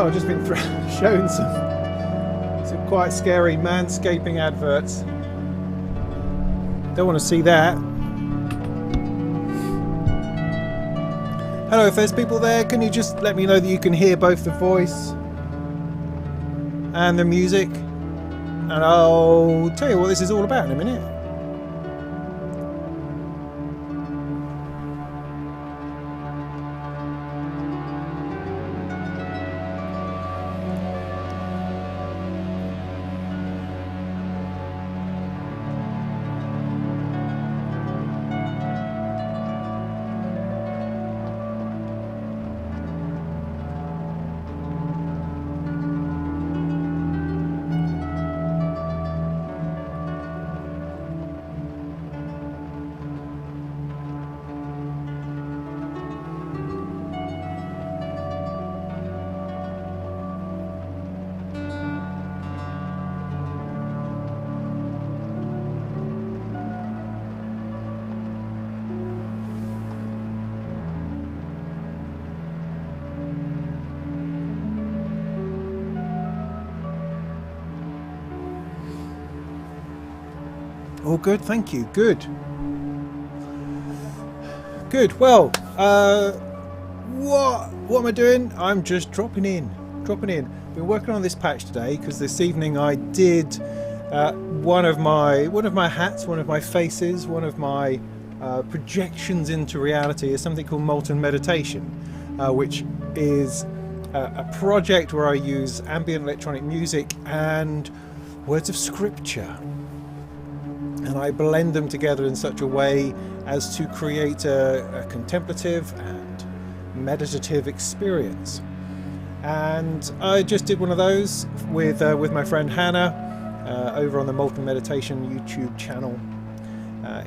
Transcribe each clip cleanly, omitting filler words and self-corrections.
I've just been shown some quite scary manscaping adverts. Don't want to see that. Hello, if there's people there, can you just let me know that you can hear both the voice and the music? And I'll tell you what this is all about in a minute. All good, thank you. Good. Well, what am I doing? I'm just dropping in. Been working on this patch today because this evening I did one of my hats, one of my faces, one of my projections into reality is something called Molten meditation, which is a project where I use ambient electronic music and words of scripture. And I blend them together in such a way as to create a contemplative and meditative experience. And I just did one of those with my friend Hannah over on the Molten Meditation YouTube channel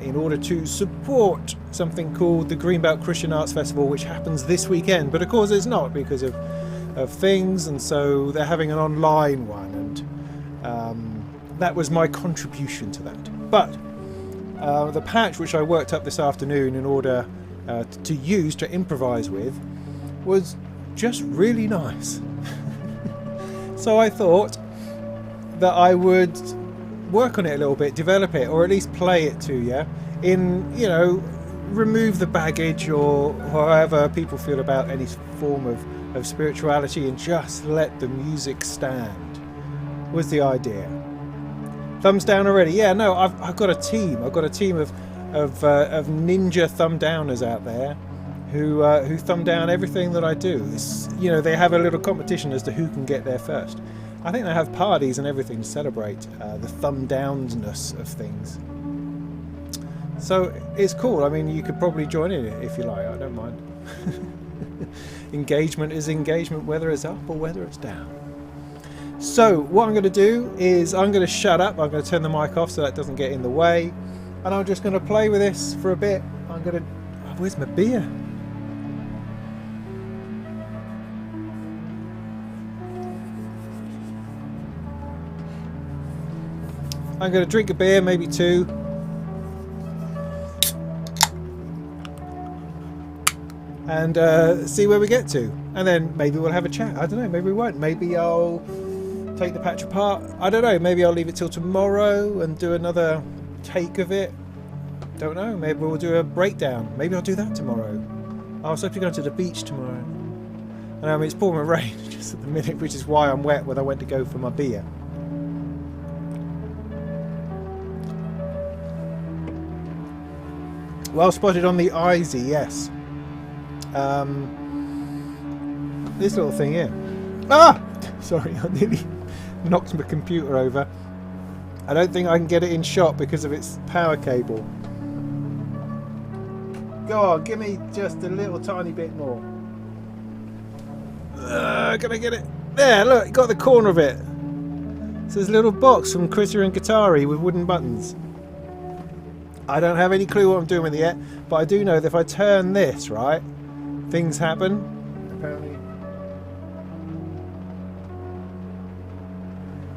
in order to support something called the Greenbelt Christian Arts Festival, which happens this weekend. But of course it's not because of things, and so they're having an online one, and that was my contribution to that. But the patch which I worked up this afternoon in order to use to improvise with was just really nice. So I thought that I would work on it a little bit, develop it, or at least play it to you in, remove the baggage or however people feel about any form of spirituality and just let the music stand was the idea. Thumbs down already? Yeah, no, I've got a team. I've got a team of ninja thumb downers out there who thumb down everything that I do. They have a little competition as to who can get there first. I think they have parties and everything to celebrate the thumb downness of things. So it's cool. I mean, you could probably join in it if you like. I don't mind. Engagement is engagement, whether it's up or whether it's down. So what I'm going to do is I'm going to shut up. I'm going to turn the mic off so that doesn't get in the way, and I'm just going to play with this for a bit. Where's my beer? I'm going to drink a beer, maybe two, and see where we get to, and then maybe we'll have a chat. I don't know, maybe we won't. Maybe I'll take the patch apart. I don't know, maybe I'll leave it till tomorrow and do another take of it. Don't know, maybe we'll do a breakdown. Maybe I'll do that tomorrow. I was supposed to go to the beach tomorrow. And it's pouring rain just at the minute, which is why I'm wet when I went to go for my beer. Well spotted on the Izzy, yes. This little thing here. Ah! Sorry, I nearly knocked my computer over. I don't think I can get it in shot because of its power cable. Go on, give me just a little tiny bit more. Can I get it? There, look, got the corner of it. So there's a little box from Critter and Guitari with wooden buttons. I don't have any clue what I'm doing with it yet, but I do know that if I turn this, right, things happen. Apparently.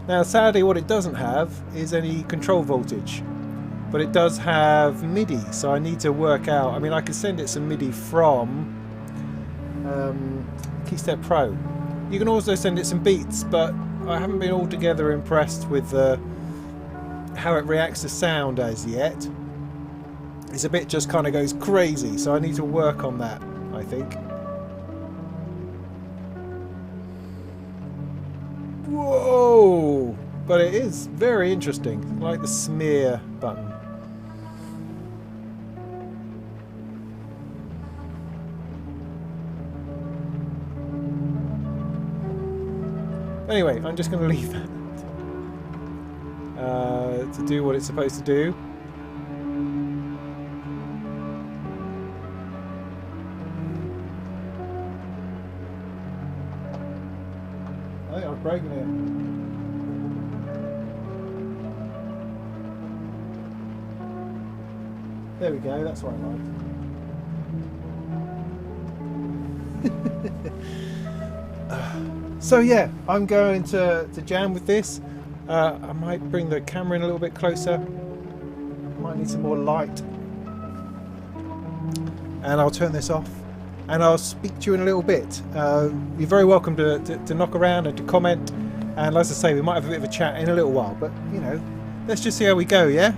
Now, sadly, what it doesn't have is any control voltage, but it does have MIDI, so I need to work out. I can send it some MIDI from Keystep Pro, You can also send it some beats, but I haven't been altogether impressed with how it reacts to sound as yet. It's a bit just kind of goes crazy, so I need to work on that, I think. Whoa! But it is very interesting. I like the smear button. Anyway, I'm just going to leave that to do what it's supposed to do. I think I'm breaking it. There we go, that's what I like. So yeah, I'm going to jam with this. I might bring the camera in a little bit closer. Might need some more light. And I'll turn this off. And I'll speak to you in a little bit. You're very welcome to knock around and to comment. And as I say, we might have a bit of a chat in a little while. But, you know, let's just see how we go, yeah?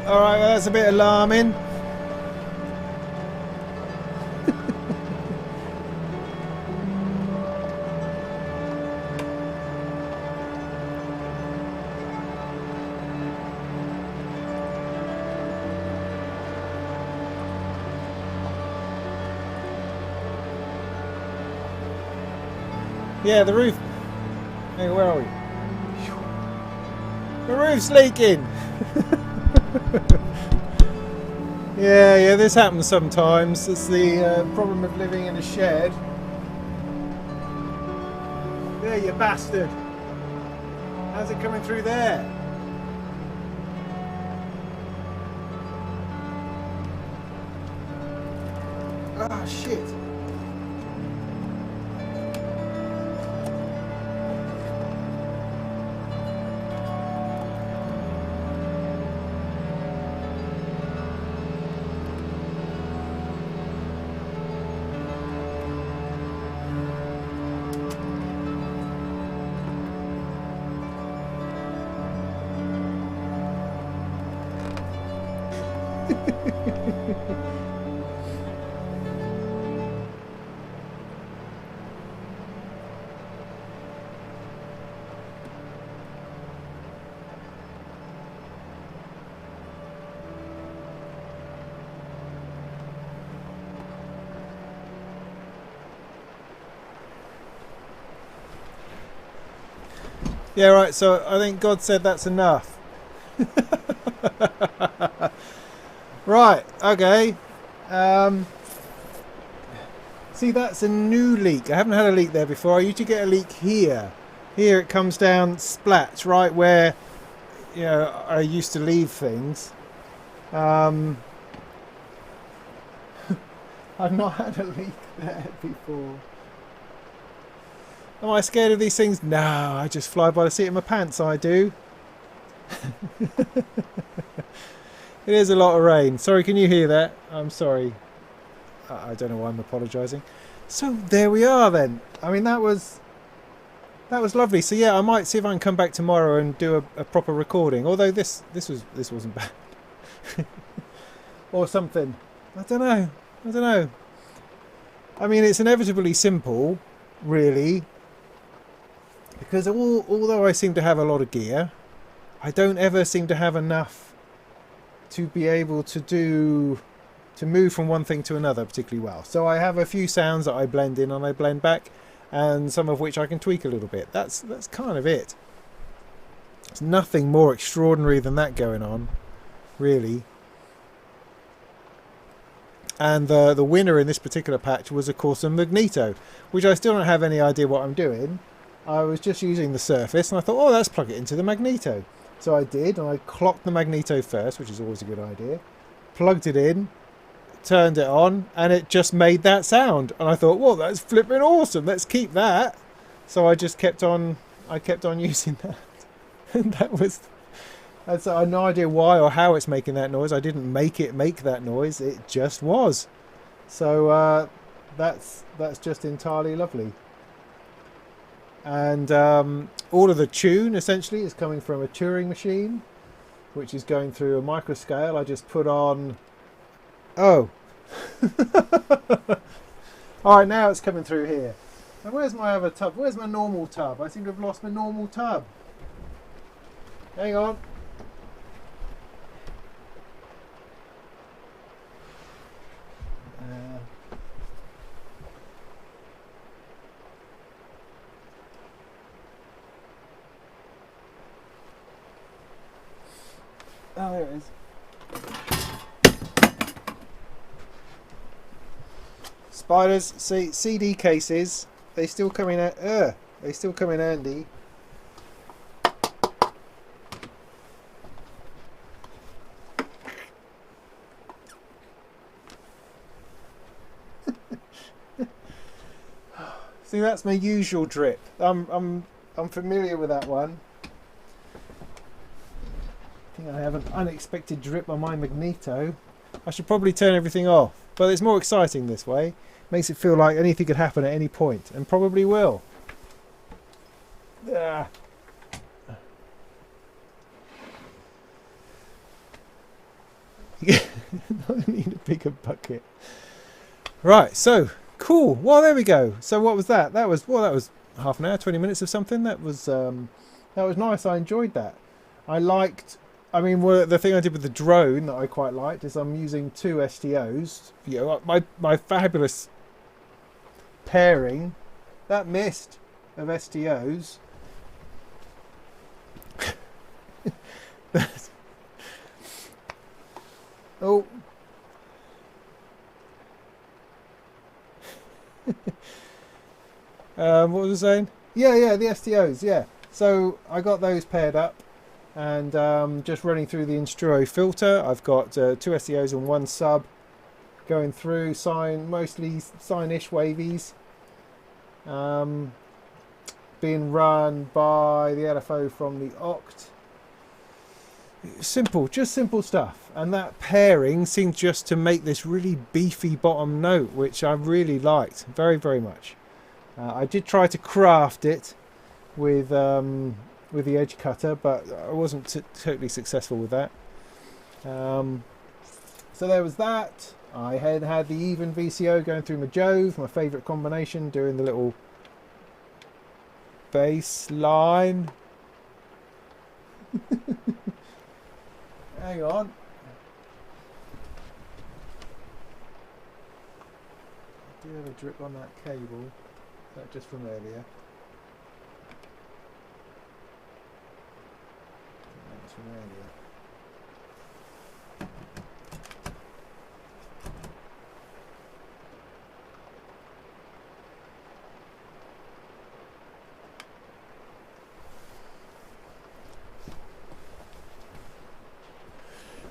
Alright, well, that's a bit alarming. Yeah, the roof. Hey, where are we? The roof's leaking. Yeah, this happens sometimes. It's the problem of living in a shed. There, you bastard. How's it coming through there? Ah, shit. Yeah, right, so I think God said that's enough. Right, okay. See, that's a new leak. I haven't had a leak there before. I used to get a leak here. Here it comes down splats right where, you know, I used to leave things. I've not had a leak there before. Am I scared of these things? No, I just fly by the seat of my pants, I do. It is a lot of rain. Sorry, can you hear that? I'm sorry. I don't know why I'm apologising. So there we are then. I mean, that was lovely. So yeah, I might see if I can come back tomorrow and do a proper recording. Although this wasn't bad. Or something. I don't know. I mean, it's inevitably simple, really. Because although I seem to have a lot of gear, I don't ever seem to have enough to be able to move from one thing to another particularly well. So I have a few sounds that I blend in and I blend back, and some of which I can tweak a little bit. That's kind of it. There's nothing more extraordinary than that going on, really. And the winner in this particular patch was, of course, a magneto, which I still don't have any idea what I'm doing. I was just using the surface, and I thought, oh, let's plug it into the magneto. So I did, and I clocked the magneto first, which is always a good idea. Plugged it in, turned it on, and it just made that sound. And I thought, well, that's flipping awesome. Let's keep that. So I just kept on using that. And I had no idea why or how it's making that noise. I didn't make it make that noise. It just was. So that's just entirely lovely. And all of the tune essentially is coming from a Turing machine, which is going through a microscale. I just put on... Oh. Alright, now it's coming through here. And where's my other tub? Where's my normal tub? I seem to have lost my normal tub. Hang on. Oh, there it is. Spiders, see, CD cases, they still come in. They still come in handy. See, that's my usual drip. I'm familiar with that one. I think I have an unexpected drip on my magneto. I should probably turn everything off, but it's more exciting this way. Makes it feel like anything could happen at any point, and probably will. I need a bigger bucket. Right, so cool. Well, there we go. So what was that? That was half an hour, 20 minutes of something. That was nice. I enjoyed that. I liked. I mean, the thing I did with the drone that I quite liked is I'm using 2 STOs. You know, my fabulous pairing, that mist of STOs. Oh. What was I saying? Yeah, the STOs, yeah. So I got those paired up and just running through the Instruo filter. I've got 2 STOs and 1 sub going through, mostly sine-ish wavies. Being run by the LFO from the Oct. Just simple stuff. And that pairing seemed just to make this really beefy bottom note, which I really liked very, very much. I did try to craft it with the edge cutter, but I wasn't totally successful with that. So there was that. I had the even VCO going through my Jove, my favourite combination, doing the little bass line. Hang on. I do have a drip on that cable. Is that just from earlier? That's from earlier.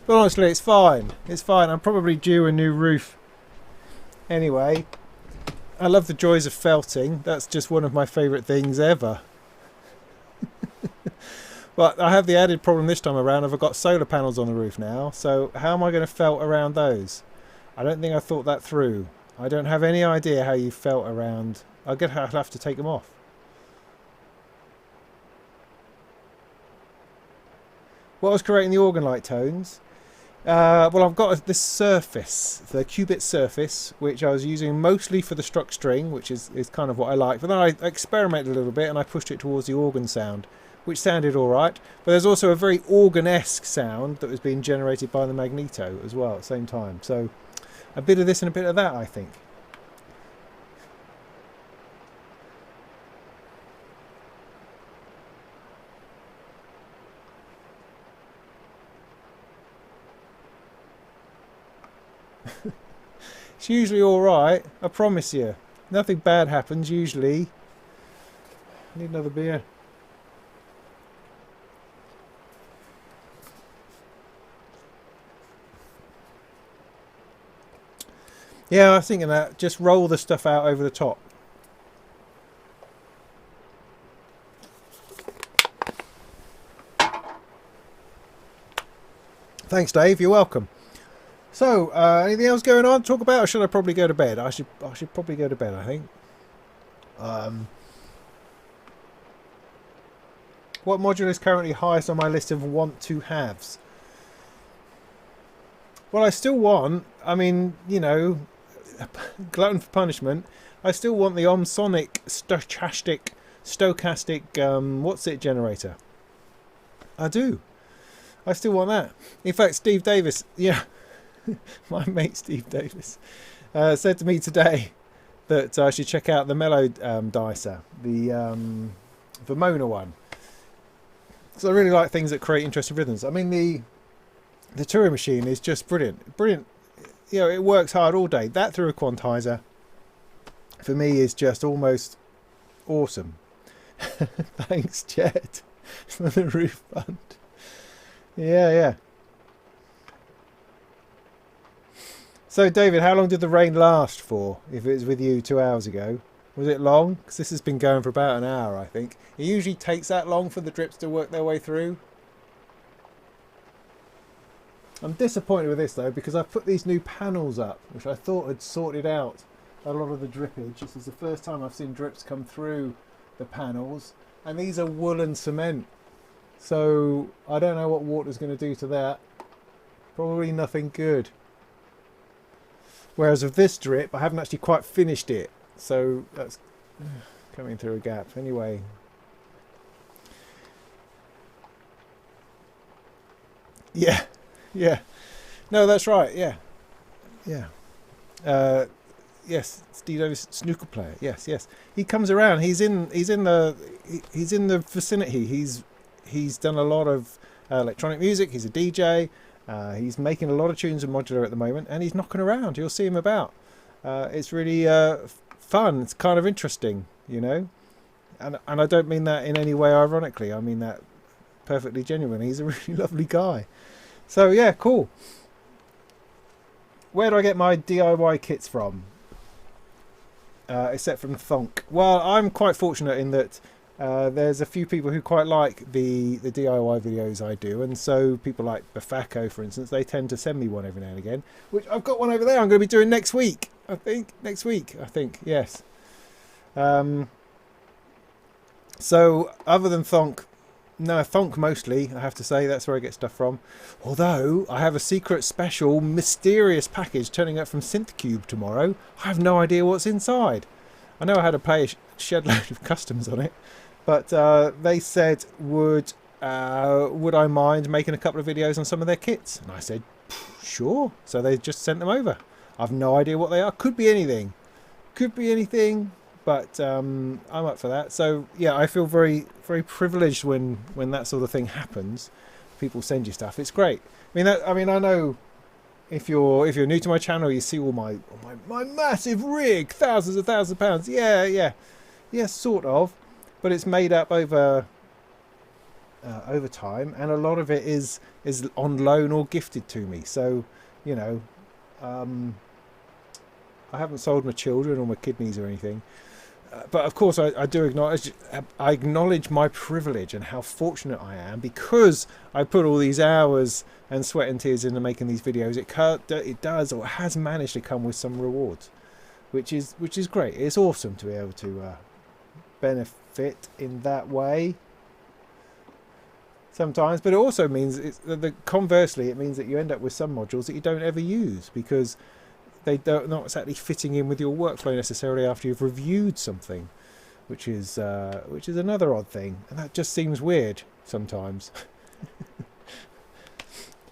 But honestly, it's fine. It's fine. I'm probably due a new roof anyway. I love the joys of felting. That's just one of my favourite things ever. But I have the added problem this time around. I've got solar panels on the roof now. So how am I going to felt around those? I don't think I thought that through. I don't have any idea how you felt around. I'll have to take them off. What was creating the organ light tones? Well, I've got this surface, the Qubit surface, which I was using mostly for the struck string, which is kind of what I like. But then I experimented a little bit and I pushed it towards the organ sound, which sounded all right. But there's also a very organ-esque sound that was being generated by the magneto as well at the same time. So a bit of this and a bit of that, I think. It's usually alright, I promise you. Nothing bad happens usually. I need another beer. Yeah, I was thinking that. Just roll the stuff out over the top. Thanks, Dave. You're welcome. So, anything else going on to talk about, or should I probably go to bed? I should probably go to bed, I think. What module is currently highest on my list of want-to-haves? Well, I still want, I mean, you know, glutton for punishment, I still want the Omsonic stochastic, what's it generator. I do. I still want that. In fact, Steve Davis, yeah. My mate Steve Davis said to me today that I should check out the Mellow Dicer, the Vermona one. So I really like things that create interesting rhythms. I mean, the Touring machine is just brilliant. Brilliant. You know, it works hard all day. That through a quantizer, for me, is just almost awesome. Thanks, Chet, for the roof fund. Yeah. So, David, how long did the rain last for, if it was with you 2 hours ago? Was it long? Because this has been going for about an hour, I think. It usually takes that long for the drips to work their way through. I'm disappointed with this, though, because I've put these new panels up, which I thought had sorted out a lot of the drippage. This is the first time I've seen drips come through the panels. And these are wool and cement. So, I don't know what water's going to do to that. Probably nothing good. Whereas with this drip, I haven't actually quite finished it. So that's coming through a gap. Anyway. Yeah. Yeah. No, that's right. Yeah. Yeah. Yes, Steve Davis, snooker player. Yes, yes. He comes around. He's in the vicinity. He's done a lot of electronic music. He's a DJ. He's making a lot of tunes in Modular at the moment, and he's knocking around. You'll see him about. It's really fun. It's kind of interesting, you know. And I don't mean that in any way ironically. I mean that perfectly genuinely. He's a really lovely guy. So yeah, cool. Where do I get my DIY kits from? Except from Thonk. Well, I'm quite fortunate in that there's a few people who quite like the DIY videos I do, and so people like Bafako, for instance, they tend to send me one every now and again, which I've got one over there I'm going to be doing next week. I think, yes. So, other than Thonk, no, Thonk mostly, I have to say, that's where I get stuff from. Although, I have a secret, special, mysterious package turning up from SynthCube tomorrow. I have no idea what's inside. I know I had to pay a shed load of customs on it, but they said, would I mind making a couple of videos on some of their kits? And I said, sure. So they just sent them over. I've no idea what they are. Could be anything. But I'm up for that. So yeah, I feel very, very privileged when that sort of thing happens. People send you stuff. It's great. I know if you're new to my channel, you see all my massive rig, thousands of pounds. Yeah, sort of. But it's made up over time, and a lot of it is on loan or gifted to me. So you know, I haven't sold my children or my kidneys or anything. But of course, I do acknowledge my privilege and how fortunate I am, because I put all these hours and sweat and tears into making these videos. It does, or has managed to come with some rewards, which is great. It's awesome to be able to benefit in that way sometimes. But it also means conversely, it means that you end up with some modules that you don't ever use because they don't not exactly fitting in with your workflow necessarily after you've reviewed something, which is another odd thing, and that just seems weird sometimes.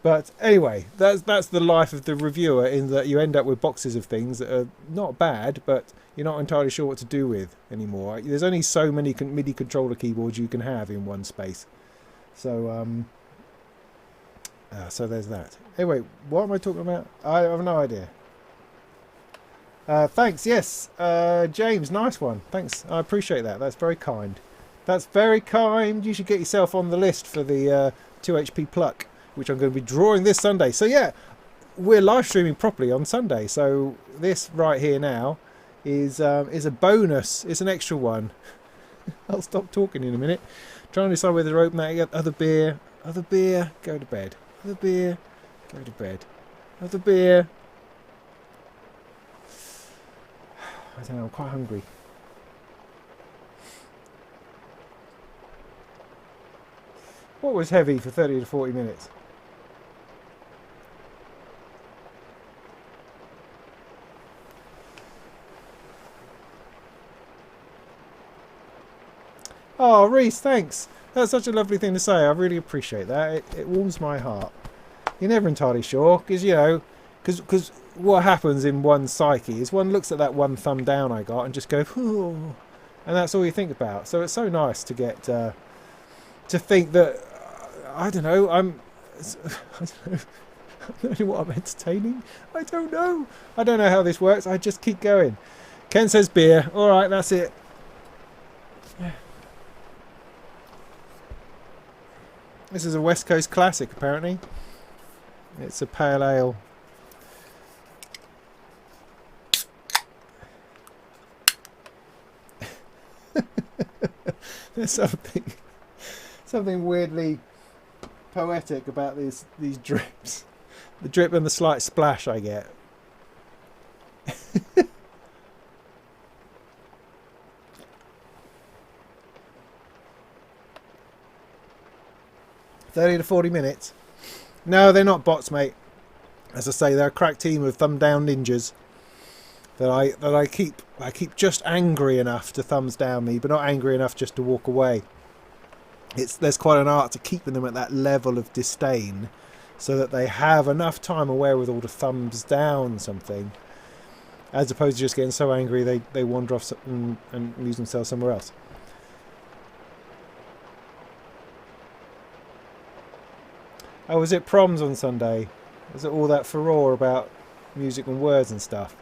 But anyway, that's the life of the reviewer, in that you end up with boxes of things that are not bad, but you're not entirely sure what to do with anymore. There's only so many MIDI controller keyboards you can have in one space, so so there's that. Anyway, what am I talking about? I have no idea. Thanks, yes, James, nice one. Thanks, I appreciate that. That's very kind. That's very kind. You should get yourself on the list for the 2HP Pluck, which I'm going to be drawing this Sunday. So yeah, we're live streaming properly on Sunday. So this right here now is a bonus. It's an extra one. I'll stop talking in a minute. Trying to decide whether to open that. Other beer, go to bed. Other beer, go to bed. Other beer. I don't know, I'm quite hungry. What was heavy for 30 to 40 minutes? Oh, Reese, thanks. That's such a lovely thing to say. I really appreciate that. It warms my heart. You're never entirely sure, because, you know, because what happens in one's psyche is one looks at that one thumb down I got and just go, oh, and that's all you think about. So it's so nice to get to think that I don't know. I don't know what I'm entertaining. I don't know how this works. I just keep going. Ken says beer. All right, that's it. Yeah. This is a West Coast classic, apparently. It's a pale ale. There's something weirdly poetic about these drips. The drip and the slight splash I get. 30 to 40 minutes. No, they're not bots, mate. As I say, they're a crack team of thumb down ninjas that I keep just angry enough to thumbs down me, but not angry enough just to walk away. There's quite an art to keeping them at that level of disdain, so that they have enough time aware with all to thumbs down something, as opposed to just getting so angry they wander off and amuse themselves somewhere else. Oh, was it proms on Sunday? Was it all that furore about music and words and stuff?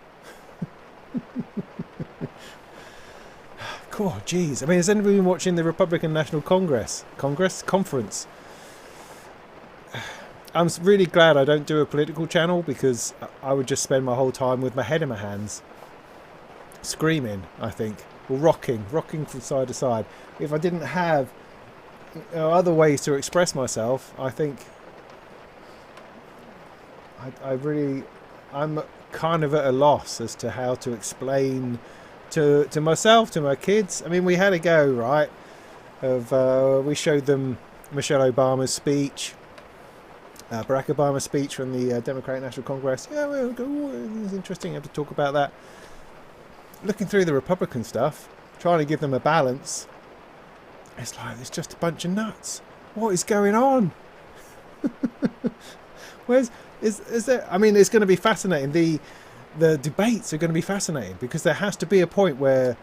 God, jeez. I mean, has anybody been watching the Republican National Conference? I'm really glad I don't do a political channel, because I would just spend my whole time with my head in my hands, screaming, I think, or rocking from side to side. If I didn't have other ways to express myself, I think I'm kind of at a loss as to how to explain to myself, to my kids. I mean, we had a go, right, of we showed them Michelle Obama's speech, Barack Obama's speech from the Democratic National Congress. Yeah, well, it's interesting, I have to talk about that. Looking through the Republican stuff, trying to give them a balance, it's like, it's just a bunch of nuts. What is going on? Is there? I mean, it's going to be fascinating. The debates are going to be fascinating, because there has to be a point where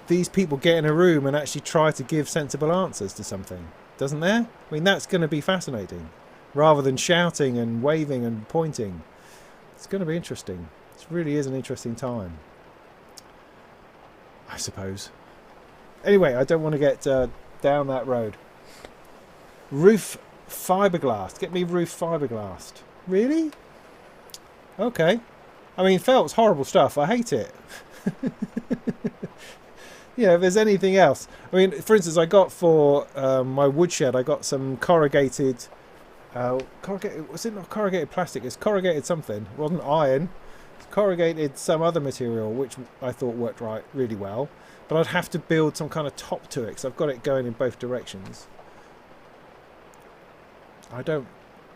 these people get in a room and actually try to give sensible answers to something, doesn't there? I mean, that's going to be fascinating, rather than shouting and waving and pointing. It's going to be interesting. It really is an interesting time, I suppose. Anyway, I don't want to get down that road. Roof fiberglass. Get me roof fiberglass. Really? Okay. I mean, felt's horrible stuff. I hate it. Yeah, if there's anything else. I mean, for instance, I got for my woodshed, I got some corrugated... was it not corrugated plastic? It's corrugated something. It wasn't iron. It's corrugated some other material, which I thought worked really well. But I'd have to build some kind of top to it, because I've got it going in both directions. I don't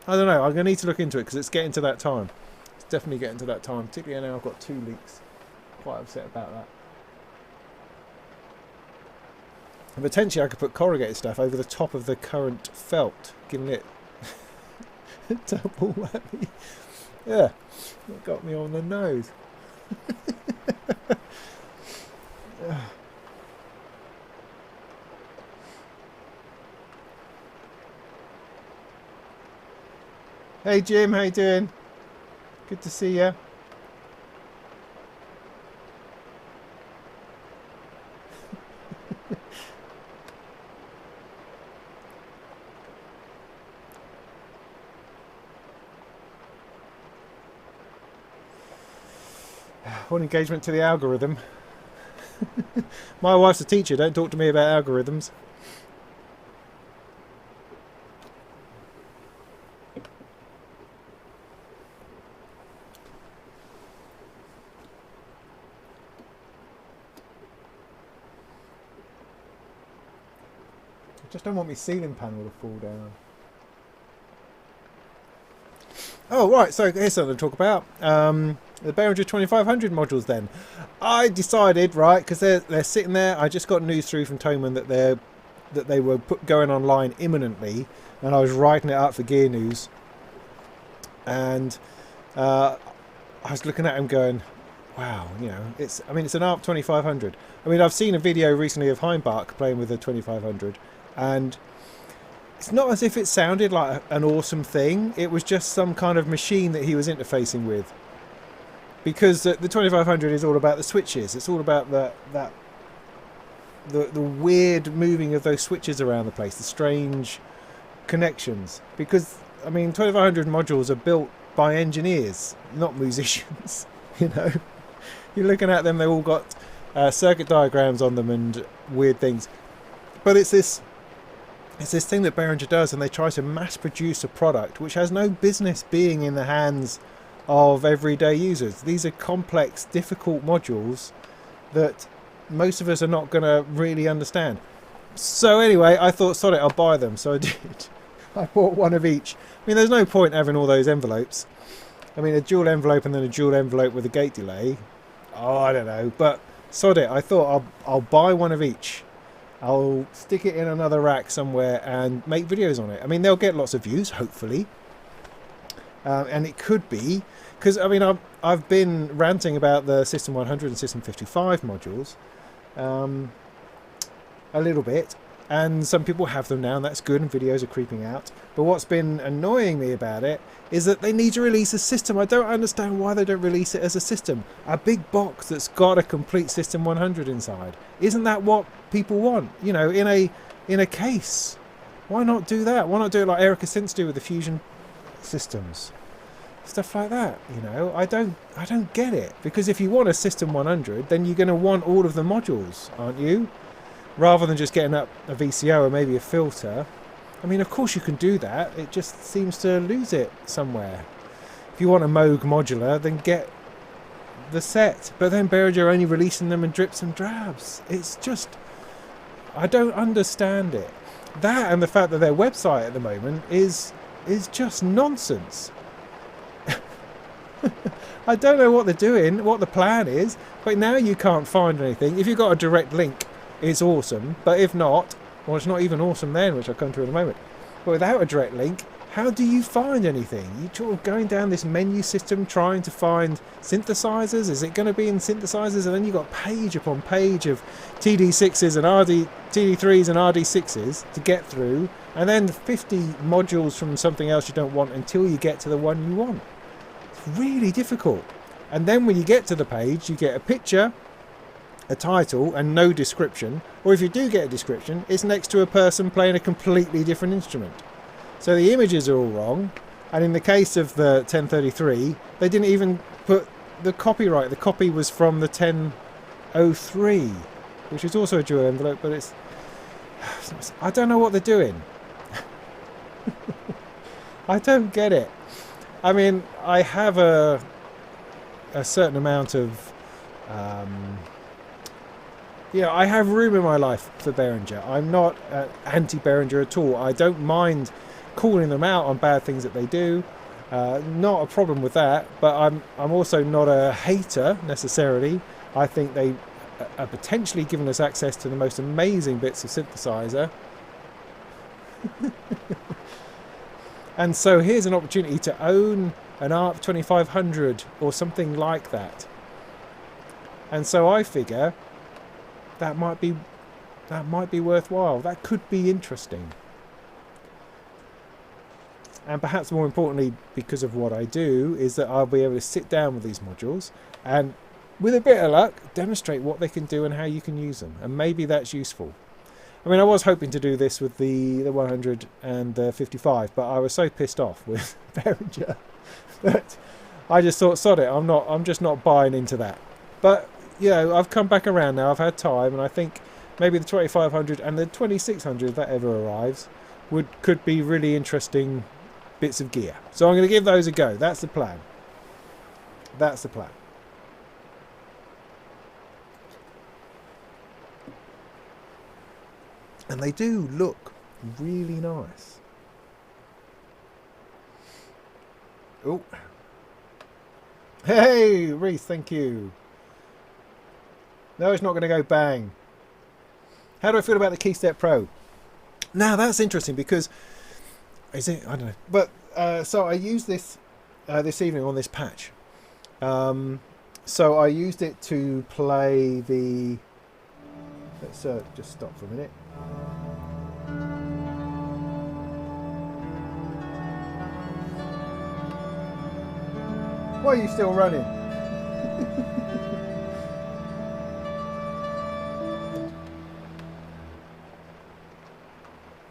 know. I'm going to need to look into it, because it's getting to that time. It's definitely getting to that time. Particularly now I've got 2 leaks. Quite upset about that. And potentially I could put corrugated stuff over the top of the current felt, giving it double whammy. Yeah, that got me on the nose. Hey Jim, how you doing? Good to see you. What engagement to the algorithm. My wife's a teacher, don't talk to me about algorithms. I just don't want my ceiling panel to fall down. Oh, right, so here's something to talk about. The Behringer 2500 modules then. I decided, right, because they're sitting there, I just got news through from Thomann that they were going online imminently, and I was writing it up for Gear News. And I was looking at him going, wow, you know, it's an ARP 2500. I mean, I've seen a video recently of Heimbach playing with the 2500, and it's not as if it sounded like an awesome thing. It was just some kind of machine that he was interfacing with. Because the 2500 is all about the switches. It's all about the weird moving of those switches around the place, the strange connections. Because, I mean, 2500 modules are built by engineers, not musicians. You know, you're looking at them, they've all got circuit diagrams on them and weird things. But it's this thing that Behringer does, and they try to mass produce a product which has no business being in the hands of everyday users. These are complex, difficult modules that most of us are not going to really understand. So anyway, I thought, sod it, I'll buy them. So I did. I bought one of each. I mean, there's no point having all those envelopes. I mean, a dual envelope and then a dual envelope with a gate delay. Oh, I don't know, but sod it. I thought I'll buy one of each. I'll stick it in another rack somewhere and make videos on it. I mean, they'll get lots of views, hopefully. And it could be, because I mean, I've been ranting about the System 100 and System 55 modules a little bit, and some people have them now, and that's good, and videos are creeping out. But what's been annoying me about it is that they need to release a system. I don't understand why they don't release it as a system. A big box that's got a complete System 100 inside. Isn't that what people want? You know, in a case. Why not do that? Why not do it like Erica Synths do with the Fusion systems? Stuff like that, you know. I don't get it. Because if you want a System 100, then you're going to want all of the modules, aren't you? Rather than just getting up a VCO or maybe a filter. I mean, of course you can do that. It just seems to lose it somewhere. If you want a Moog modular, then get the set. But then Behringer are only releasing them in drips and drabs. It's just... I don't understand it. That and the fact that their website at the moment is just nonsense. I don't know what they're doing, what the plan is, but now you can't find anything. If you've got a direct link, it's awesome, but if not, well, it's not even awesome then, which I'll come to in a moment. But without a direct link, how do you find anything? You're sort of going down this menu system trying to find synthesizers. Is it going to be in synthesizers? And then you've got page upon page of TD6s and TD3s and RD6s to get through, and then 50 modules from something else you don't want until you get to the one you want. It's really difficult. And then when you get to the page, you get a picture, a title, and no description. Or if you do get a description, it's next to a person playing a completely different instrument. So the images are all wrong. And in the case of the 1033, they didn't even put the copyright. The copy was from the 1003, which is also a dual envelope, but it's... I don't know what they're doing. I don't get it. I mean, I have a certain amount of... I have room in my life for Behringer. I'm not anti-Behringer at all. I don't mind calling them out on bad things that they do. Not a problem with that, but I'm also not a hater necessarily. I think they are potentially giving us access to the most amazing bits of synthesizer. And so here's an opportunity to own an ARP 2500 or something like that. And so I figure that might be worthwhile. That could be interesting. And perhaps more importantly, because of what I do, is that I'll be able to sit down with these modules and, with a bit of luck, demonstrate what they can do and how you can use them. And maybe that's useful. I mean, I was hoping to do this with the 100 and the 55, but I was so pissed off with Behringer that I just thought, sod it, I'm just not buying into that. But, you know, I've come back around now, I've had time, and I think maybe the 2500 and the 2600, if that ever arrives, could be really interesting bits of gear. So I'm going to give those a go. That's the plan. That's the plan. And they do look really nice. Oh. Hey, Reese, thank you. No, it's not going to go bang. How do I feel about the Keystep Pro? Now, that's interesting because... Is it? I don't know. But, so I used this this evening on this patch. So I used it to play the... Let's just stop for a minute. Why are you still running?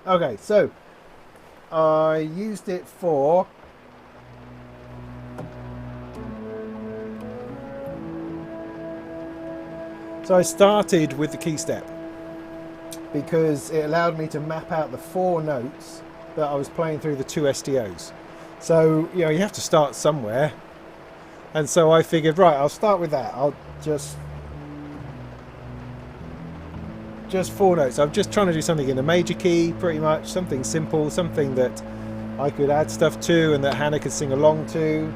Okay, so I used it for I started with the Keystep because it allowed me to map out the 4 notes that I was playing through the 2 SDOs. So, you know, you have to start somewhere. And so I figured, right, I'll start with that. I'll just 4 notes. I'm just trying to do something in a major key, pretty much. Something simple, something that I could add stuff to and that Hannah could sing along to.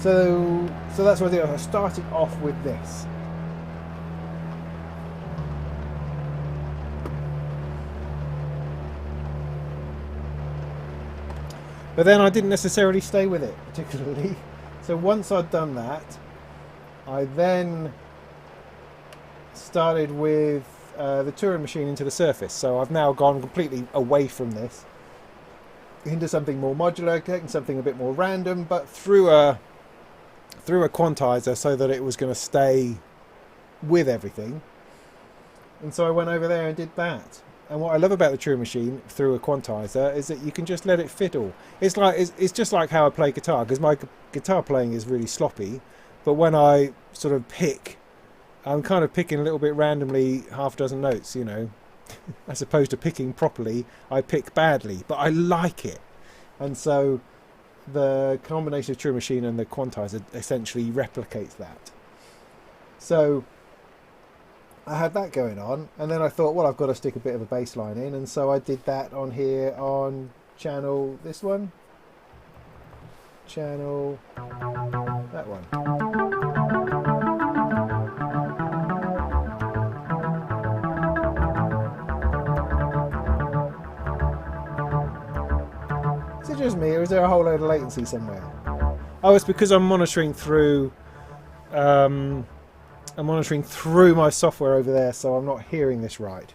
So that's what I did. I started off with this. But then I didn't necessarily stay with it particularly. So once I'd done that, I then started with the Turing machine into the Surface. So I've now gone completely away from this into something more modular, taking something a bit more random, but through a quantizer so that it was going to stay with everything. And so I went over there and did that. And what I love about the Turing machine through a quantizer is that you can just let it fiddle. It's just like how I play guitar, because my guitar playing is really sloppy. But when I sort of pick, I'm kind of picking a little bit randomly, half a dozen notes, you know. As opposed to picking properly, I pick badly. But I like it. And so the combination of Turing machine and the quantizer essentially replicates that. So I had that going on, and then I thought, well, I've got to stick a bit of a bass line in, and so I did that on here on channel, this one, channel, that one. Is it just me, or is there a whole load of latency somewhere? Oh, it's because I'm monitoring through my software over there, so I'm not hearing this right.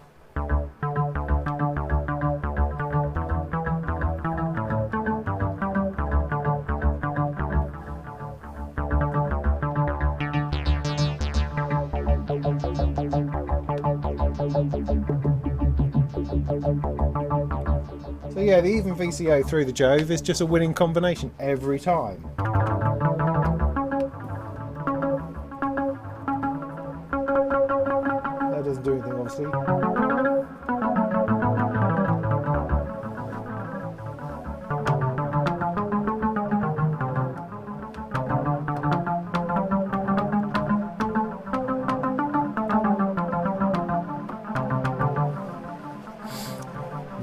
So yeah, the even VCO through the Jove is just a winning combination every time. Doesn't do anything, obviously.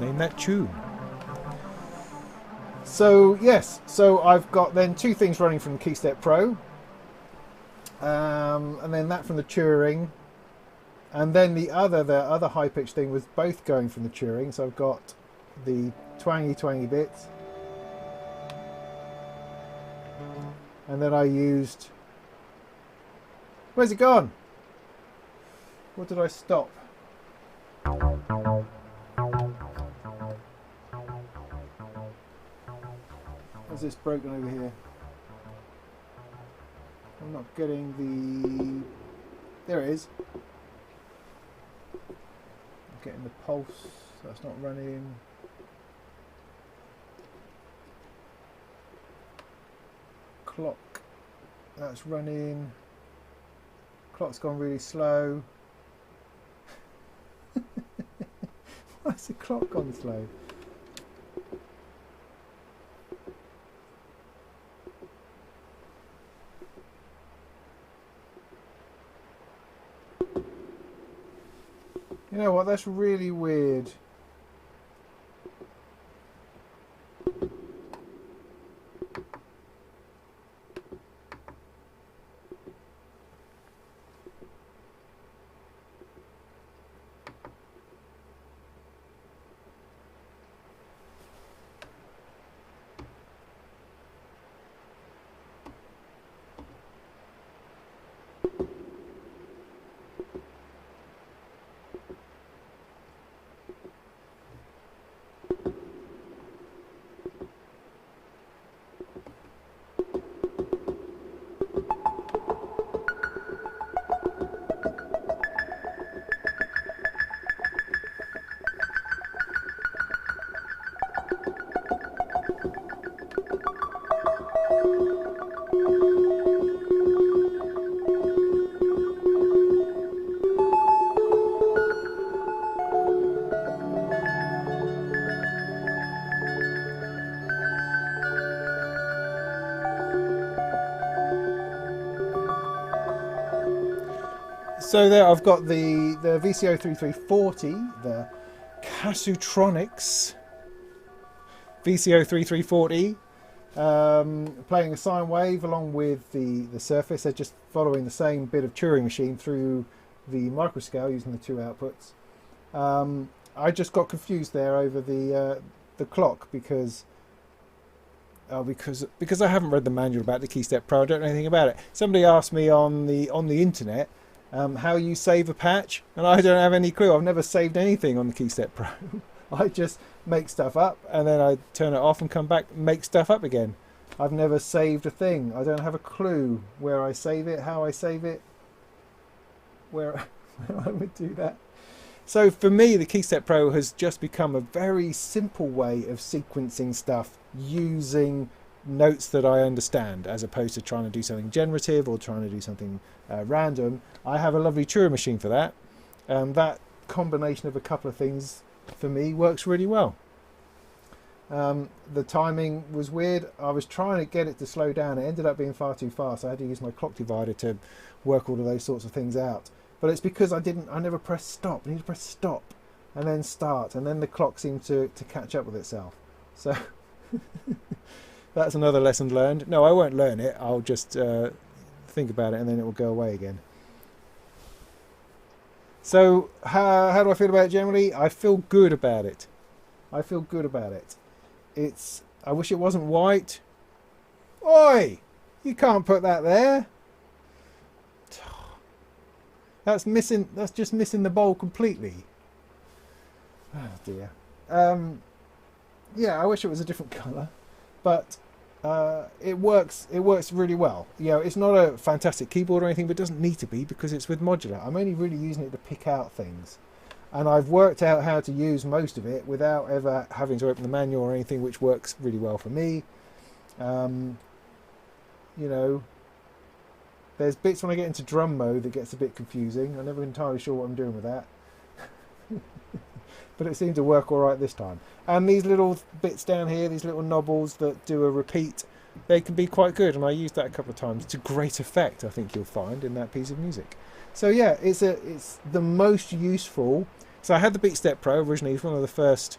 Name that tune. So yes, so I've got then two things running from Keystep Pro, and then that from the Turing. And then the other high-pitched thing was both going from the Turing. So I've got the twangy bits. And then I used... Where's it gone? What did I stop? Is this broken over here? I'm not getting the... There it is. Getting the pulse, that's not running. Clock, that's running. Clock's gone really slow. Why has the clock gone slow? You know what, that's really weird. So there I've got the VCO 3340, the Casutronics VCO 3340 playing a sine wave along with the surface. They're just following the same bit of Turing machine through the microscale using the two outputs. I just got confused there over the clock because I haven't read the manual about the Keystep Pro. I don't know anything about it. Somebody asked me on the internet how you save a patch, and I don't have any clue. I've never saved anything on the Keystep Pro. I just make stuff up and then I turn it off and come back, make stuff up again. I've never saved a thing. I don't have a clue where I save it, how I save it, where I would do that. So for me, the Keystep Pro has just become a very simple way of sequencing stuff using notes that I understand, as opposed to trying to do something generative or trying to do something random. I have a lovely Turing machine for that. That combination of a couple of things for me works really well. The timing was weird. I was trying to get it to slow down. It ended up being far too fast. I had to use my clock divider to work all of those sorts of things out. But it's because I never pressed stop. I need to press stop and then start, and then the clock seemed to catch up with itself. So that's another lesson learned. No, I won't learn it. I'll just think about it and then it will go away again. So how do I feel about it generally? I feel good about it. I feel good about it. I wish it wasn't white. Oi! You can't put that there. That's missing. That's just missing the bowl completely. Oh dear. Yeah, I wish it was a different colour, but it works. It works really well. You know, it's not a fantastic keyboard or anything, but it doesn't need to be because it's with Modular. I'm only really using it to pick out things, and I've worked out how to use most of it without ever having to open the manual or anything, which works really well for me. You know, there's bits when I get into drum mode that gets a bit confusing. I'm never entirely sure what I'm doing with that. But it seemed to work all right this time. And these little bits down here, these little knobbles that do a repeat, they can be quite good, and I used that a couple of times to great effect, I think you'll find, in that piece of music. So yeah, it's the most useful. So I had the Keystep Pro originally. It was one of the first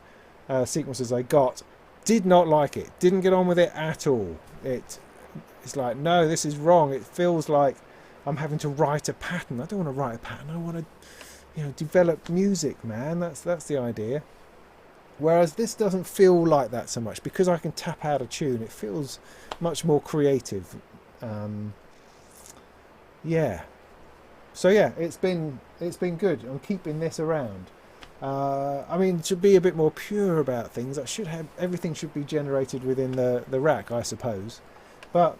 sequencers I got. Did not like it. Didn't get on with it at all. It's like, no, this is wrong. It feels like I'm having to write a pattern. I don't want to write a pattern. I want to, develop music, man. That's the idea. Whereas this doesn't feel like that so much because I can tap out a tune. It feels much more creative. Yeah. So yeah, it's been good. I'm keeping this around. I mean, to be a bit more pure about things, everything should be generated within the rack, I suppose. But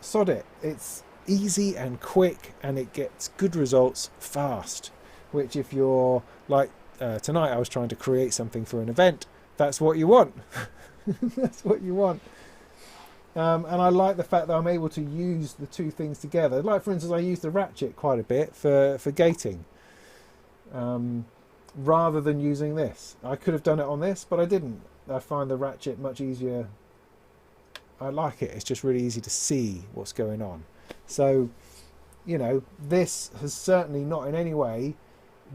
sod it. It's easy and quick, and it gets good results fast. Which, if you're like tonight, I was trying to create something for an event. That's what you want. That's what you want. And I like the fact that I'm able to use the two things together. Like, for instance, I use the ratchet quite a bit for gating, rather than using this. I could have done it on this, but I didn't. I find the ratchet much easier. I like it. It's just really easy to see what's going on. So, this has certainly not in any way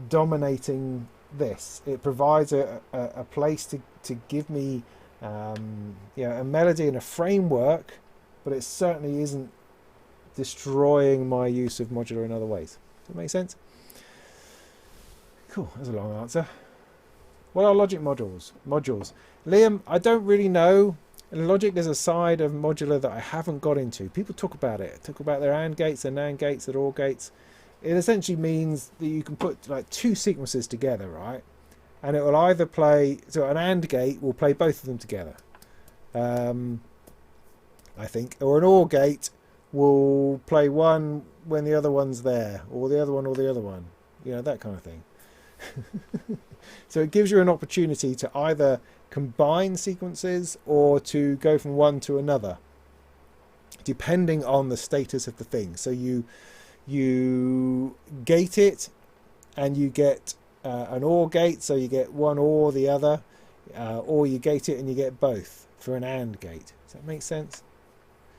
dominating this. It provides a place to give me a melody and a framework, but it certainly isn't destroying my use of Modular in other ways. Does that make sense? Cool, that's a long answer. What are Logic modules? Liam, I don't really know. In Logic, there's a side of Modular that I haven't got into. People talk about it. Talk about their AND gates, their NAND gates, their OR gates. It essentially means that you can put like two sequences together, right? And it will either play... So an AND gate will play both of them together, I think. Or an OR gate will play one when the other one's there. Or the other one or the other one. That kind of thing. So it gives you an opportunity to either combine sequences or to go from one to another, depending on the status of the thing. So you gate it and you get an OR gate, so you get one or the other, or you gate it and you get both for an AND gate. Does that make sense?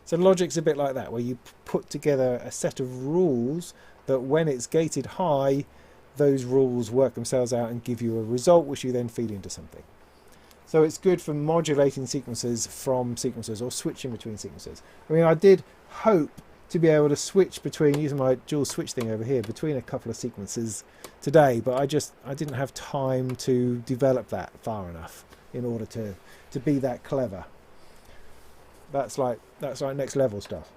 So Logic's a bit like that, where you put together a set of rules that when it's gated high, those rules work themselves out and give you a result which you then feed into something. So it's good for modulating sequences from sequences or switching between sequences. I mean, I did hope to be able to switch between, using my dual switch thing over here, between a couple of sequences today, but I didn't have time to develop that far enough in order to be that clever. That's like next level stuff.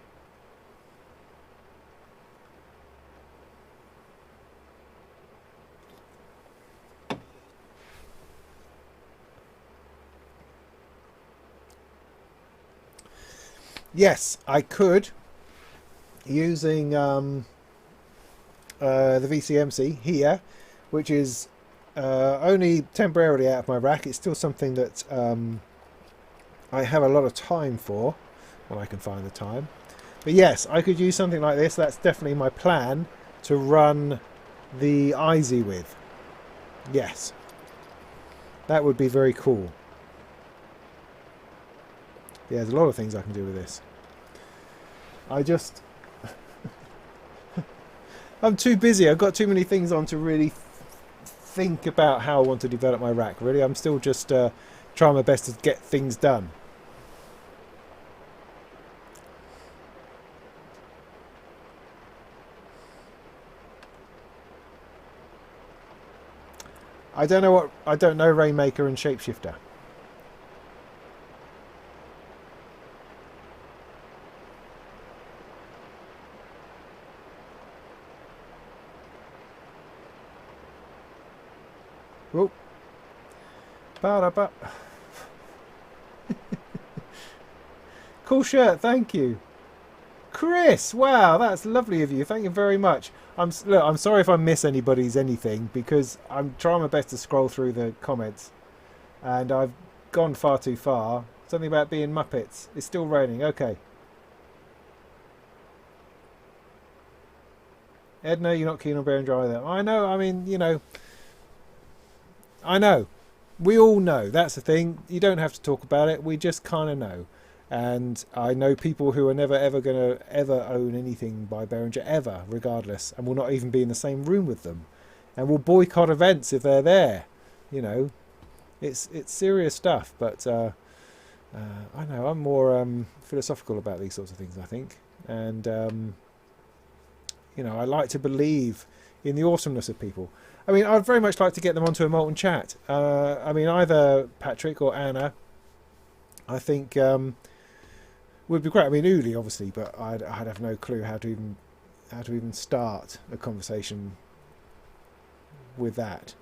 Yes, I could, using the VCMC here, which is only temporarily out of my rack. It's still something that I have a lot of time for, when I can find the time. But yes, I could use something like this. That's definitely my plan to run the IZ with. Yes, that would be very cool. Yeah, there's a lot of things I can do with this. I'm too busy. I've got too many things on to really think about how I want to develop my rack. Really, I'm still just trying my best to get things done. I don't know Rainmaker and Shapeshifter. Oh. Ba-da-ba. Cool shirt, thank you. Chris, wow, that's lovely of you. Thank you very much. I'm sorry if I miss anything, because I'm trying my best to scroll through the comments, and I've gone far too far. Something about being Muppets. It's still raining. Okay. Edna, you're not keen on Behringer either. I know. I mean, you know. I know. We all know. That's the thing. You don't have to talk about it. We just kind of know. And I know people who are never ever going to ever own anything by Behringer ever, regardless, and will not even be in the same room with them, and will boycott events if they're there. You know, it's serious stuff. But I know I'm more philosophical about these sorts of things, I think, and you know, I like to believe in the awesomeness of people. I mean, I'd very much like to get them onto a Molten chat. I mean, either Patrick or Anna, I think, would be great. I mean, Uli, obviously, but I'd have no clue how to even start a conversation with that.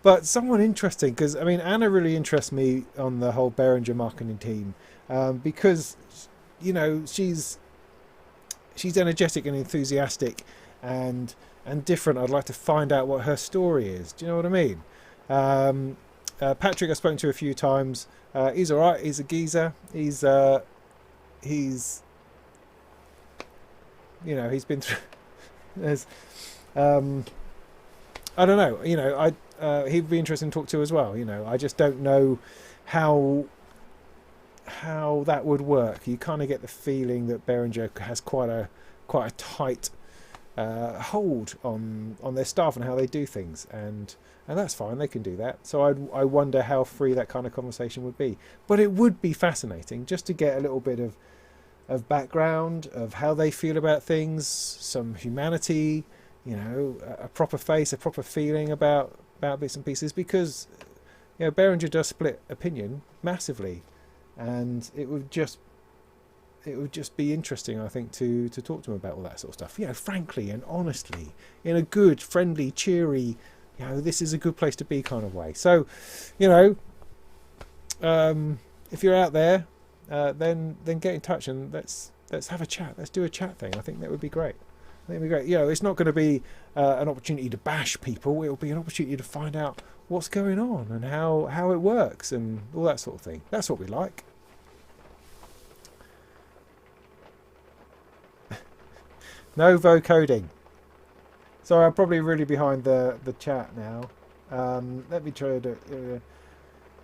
But someone interesting, because I mean, Anna really interests me on the whole Behringer marketing team, because, you know, she's energetic and enthusiastic and different. I'd like to find out what her story is. Do you know what I mean? Patrick I've spoken to a few times. He's all right. He's a geezer. He's you know, he's been through. There's I don't know. You know, he'd be interesting to talk to as well. You know, I just don't know how that would work. You kind of get the feeling that Behringer has quite a tight hold on their staff and how they do things, and that's fine. They can do that. So I wonder how free that kind of conversation would be. But it would be fascinating just to get a little bit of background of how they feel about things, some humanity, you know, a proper face, a proper feeling about bits and pieces, because, you know, Behringer does split opinion massively, and it would just be interesting, I think, to talk to him about all that sort of stuff. You know, frankly and honestly, in a good, friendly, cheery, you know, this is a good place to be kind of way. So, you know, if you're out there, then get in touch and let's have a chat. Let's do a chat thing. I think that would be great. I think it'd be great. You know, it's not going to be an opportunity to bash people. It'll be an opportunity to find out what's going on and how it works and all that sort of thing. That's what we like. No vocoding. Sorry, I'm probably really behind the chat now. Let me try to...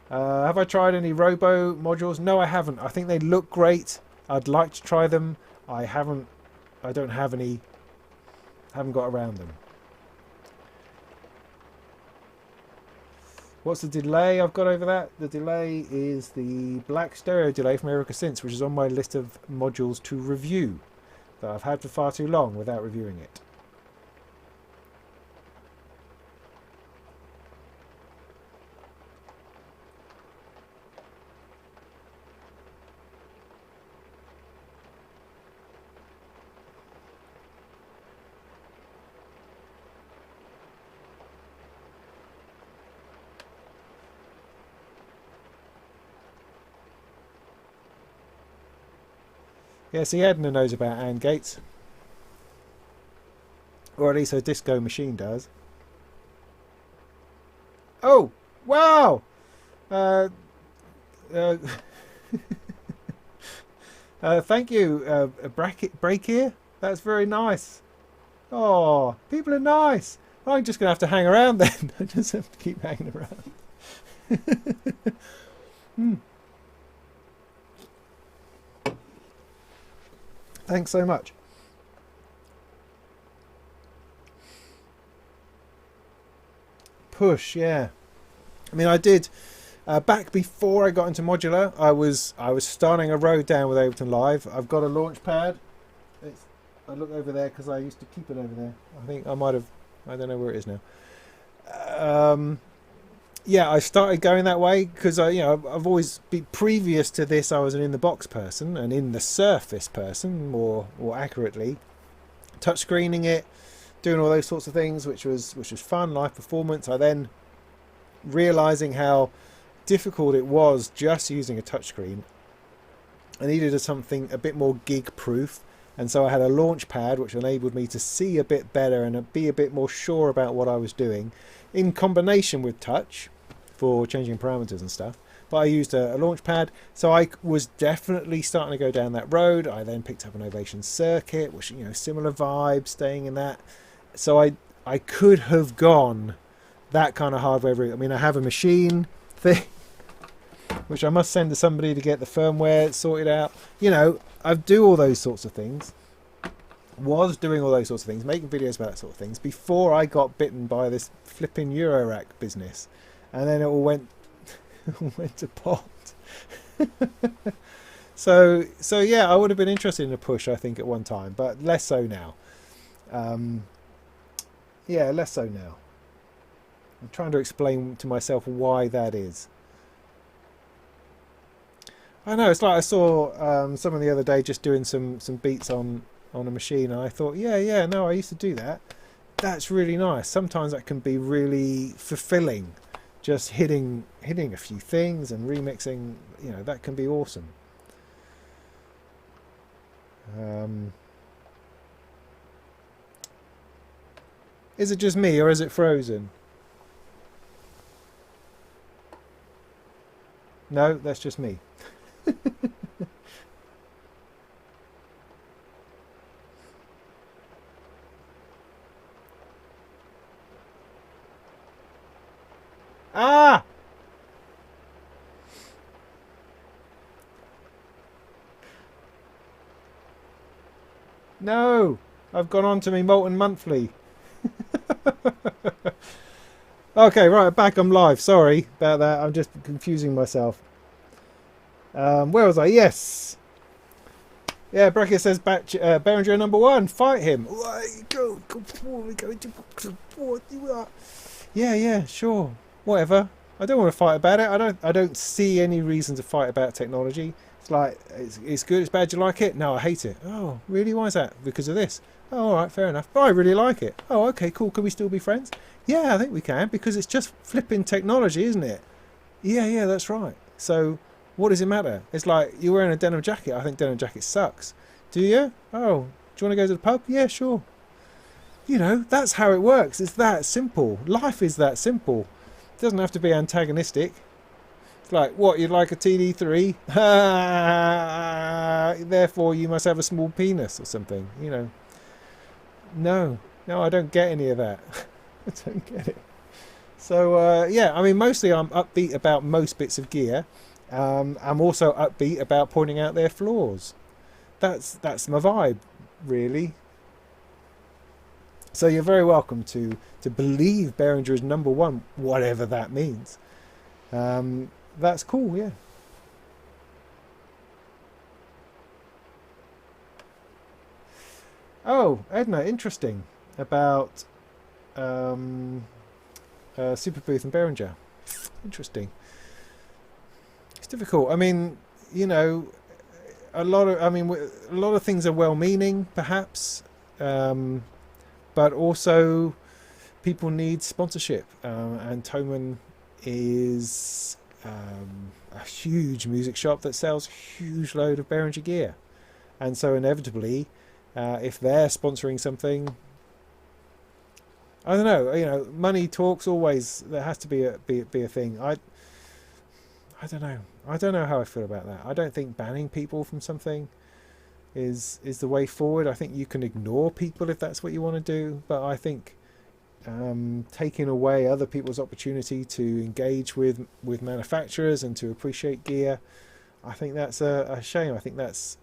have I tried any robo modules? No, I haven't. I think they look great. I'd like to try them. I don't have any. Haven't got around them. What's the delay I've got over that? The delay is the black stereo delay from Erica Synths, which is on my list of modules to review that I've had for far too long without reviewing it. Yes, he Edna knows about AND gates. Or at least her disco machine does. Oh, wow! Thank you, break here. That's very nice. Oh, people are nice. I'm just going to have to hang around then. I just have to keep hanging around. Hmm. Thanks so much. Push, yeah. I mean, I did back before I got into Modular. I was starting a road down with Ableton Live. I've got a launch pad. I look over there because I used to keep it over there. I think I might have. I don't know where it is now. Yeah, I started going that way because I've always been, previous to this I was an in the box person and in the surface person, more accurately, touchscreening it, doing all those sorts of things, which was fun, live performance. I then realizing how difficult it was just using a touchscreen. I needed something a bit more gig proof, and so I had a launch pad which enabled me to see a bit better and be a bit more sure about what I was doing, in combination with touch for changing parameters and stuff. But I used a launch pad, so I was definitely starting to go down that road. I then picked up an Ovation circuit, which, similar vibe, staying in that. So I could have gone that kind of hardware route. I mean, I have a machine thing which I must send to somebody to get the firmware sorted out. I do all those sorts of things. Was doing all those sorts of things, making videos about that sort of things before I got bitten by this flipping Eurorack business, and then it all went to pot. so yeah, I would have been interested in a push, I think, at one time, but less so now. Yeah, less so now. I'm trying to explain to myself why that is. I know, it's like I saw someone the other day just doing some beats on a machine, and I thought, yeah, no, I used to do that. That's really nice. Sometimes that can be really fulfilling, just hitting a few things and remixing. That can be awesome. Is it just me, or is it frozen? No, that's just me. Ah! No! I've gone on to me Molten Monthly. Okay, right, back, I'm live. Sorry about that. I'm just confusing myself. Where was I? Yes! Yeah, Bracket says Behringer #1. Fight him. Go forward, go into support. Yeah, sure. Whatever. I don't want to fight about it. I don't see any reason to fight about technology. It's like, it's good, it's bad, do you like it? No, I hate it. Oh, really? Why is that? Because of this? Oh, alright, fair enough. But I really like it. Oh, okay, cool. Can we still be friends? Yeah, I think we can, because it's just flipping technology, isn't it? Yeah, that's right. So, what does it matter? It's like, you're wearing a denim jacket. I think denim jacket sucks. Do you? Oh, do you want to go to the pub? Yeah, sure. That's how it works. It's that simple. Life is that simple. It doesn't have to be antagonistic. It's like, what, you'd like a TD3? Therefore you must have a small penis or something, No, I don't get any of that. I don't get it. So, yeah, I mean, mostly I'm upbeat about most bits of gear. I'm also upbeat about pointing out their flaws. That's my vibe, really. So you're very welcome to believe Behringer is #1, whatever that means. That's cool, yeah. Oh, Edna, interesting about Superbooth and Behringer. Interesting. It's difficult. I mean, you know, a lot of things are well-meaning, perhaps, but also people need sponsorship, and Thomann is a huge music shop that sells a huge load of Behringer gear, and so inevitably, if they're sponsoring something, I don't know. You know, money talks always. There has to be a thing. I don't know. I don't know how I feel about that. I don't think banning people from something is the way forward. I think you can ignore people if that's what you want to do, but I think taking away other people's opportunity to engage with manufacturers and to appreciate gear, I think that's a shame. I think that's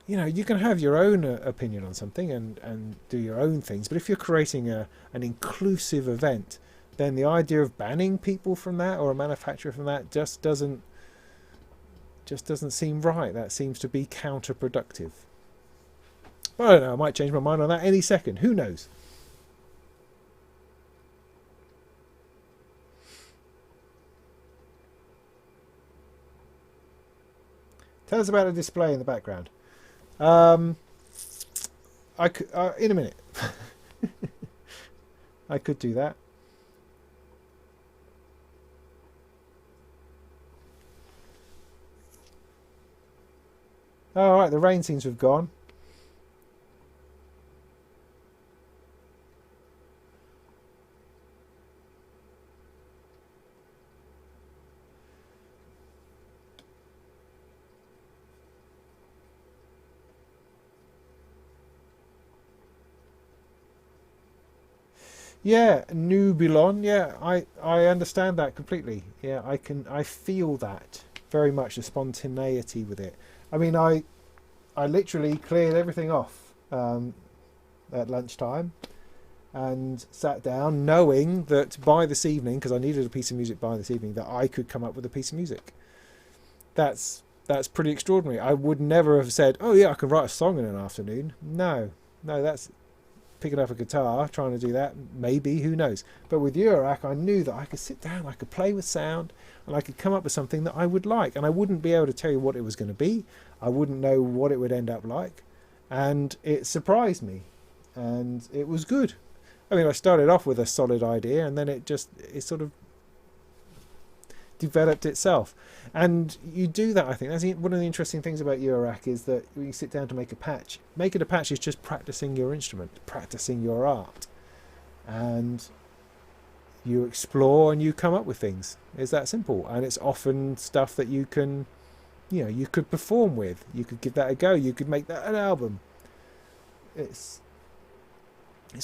you know, you can have your own opinion on something and do your own things, but if you're creating an inclusive event, then the idea of banning people from that or a manufacturer from that just doesn't seem right. That seems to be counterproductive. But I don't know, I might change my mind on that any second. Who knows? Tell us about the display in the background. I could, in a minute. I could do that. All right, the rain seems to have gone. Yeah, Nubilon. Yeah, I understand that completely. Yeah, I feel that very much, the spontaneity with it. I mean, I literally cleared everything off at lunchtime and sat down knowing that by this evening, because I needed a piece of music by this evening, that I could come up with a piece of music. That's pretty extraordinary. I would never have said, oh yeah, I can write a song in an afternoon. No, that's picking up a guitar, trying to do that, maybe, who knows. But with Eurorack, I knew that I could sit down, I could play with sound, and I could come up with something that I would like. And I wouldn't be able to tell you what it was going to be. I wouldn't know what it would end up like. And it surprised me. And it was good. I mean, I started off with a solid idea, and then it sort of developed itself. And you do that, I think. That's one of the interesting things about Eurorack, is that when you sit down to make a patch, making a patch is just practicing your instrument, practicing your art. And you explore and you come up with things. It's that simple. And it's often stuff that you can, you know, you could perform with. You could give that a go. You could make that an album. It's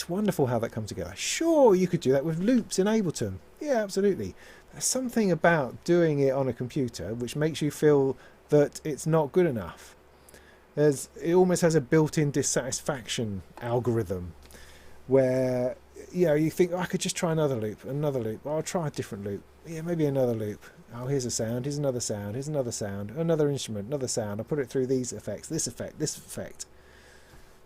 wonderful how that comes together. Sure, you could do that with loops in Ableton. Yeah, absolutely. There's something about doing it on a computer which makes you feel that it's not good enough. It almost has a built-in dissatisfaction algorithm where, you know, you think, oh, I could just try another loop. Well, I'll try a different loop. Yeah, maybe another loop. Oh, here's a sound, here's another sound, here's another sound, another instrument, another sound. I'll put it through these effects, this effect, this effect.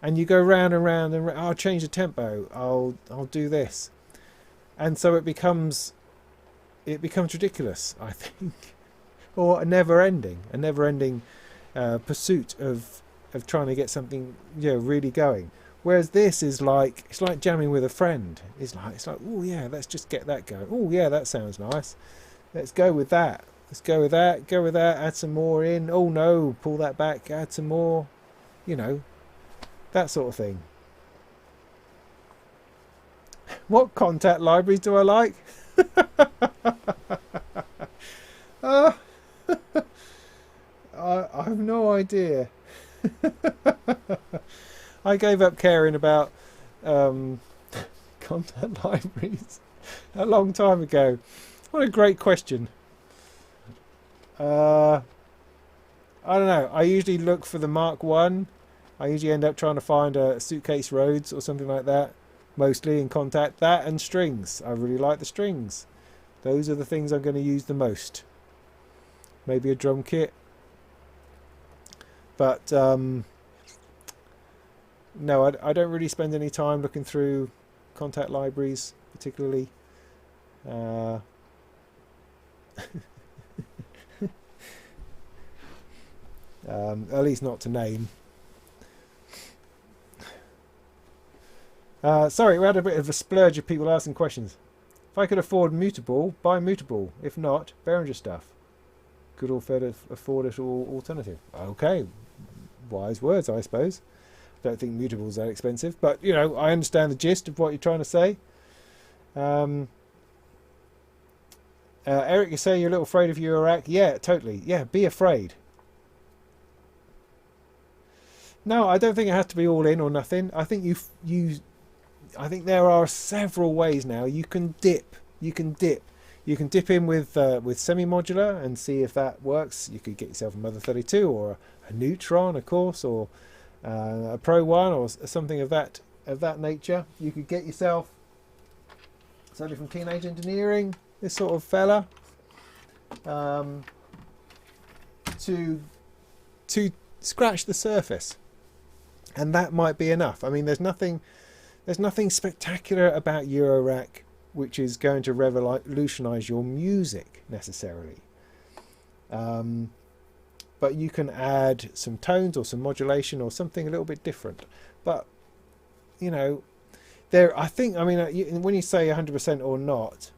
And you go round and round and round. I'll change the tempo. I'll do this. And so it becomes ridiculous, I think, or a never-ending pursuit of trying to get something, you know, really going. Whereas this is like, it's like jamming with a friend. It's like, oh yeah, let's just get that going. Oh yeah, that sounds nice. Let's go with that. Let's go with that. Go with that. Add some more in. Oh no, pull that back. Add some more. You know, that sort of thing. What contact libraries do I like? I have no idea. I gave up caring about contact libraries a long time ago. What a great question. I don't know. I usually look for the Mark 1. I usually end up trying to find a Suitcase Roads or something like that. mostly in Contact. That and strings. I really like the strings. Those are the things I'm going to use the most. Maybe a drum kit. But no, I don't really spend any time looking through Contact libraries, particularly. At least not to name. Sorry, we had a bit of a splurge of people asking questions. If I could afford Mutable, buy Mutable. If not, Behringer stuff. Could afford it all alternative. Okay, wise words, I suppose. Don't think Mutable's that expensive, but you know, I understand the gist of what you're trying to say. Eric, you say you're a little afraid of Eurorack. Yeah, totally. Yeah, be afraid. No, I don't think it has to be all in or nothing. I think I think there are several ways now. You can dip. You can dip in with semi-modular and see if that works. You could get yourself a Mother 32 or a Neutron, of course, or a Pro 1 or something of that nature. You could get yourself somebody from Teenage Engineering, this sort of fella, to scratch the surface, and that might be enough. I mean, there's nothing spectacular about Eurorack which is going to revolutionize your music necessarily. But you can add some tones or some modulation or something a little bit different. But you know, I mean, when you say 100% or not,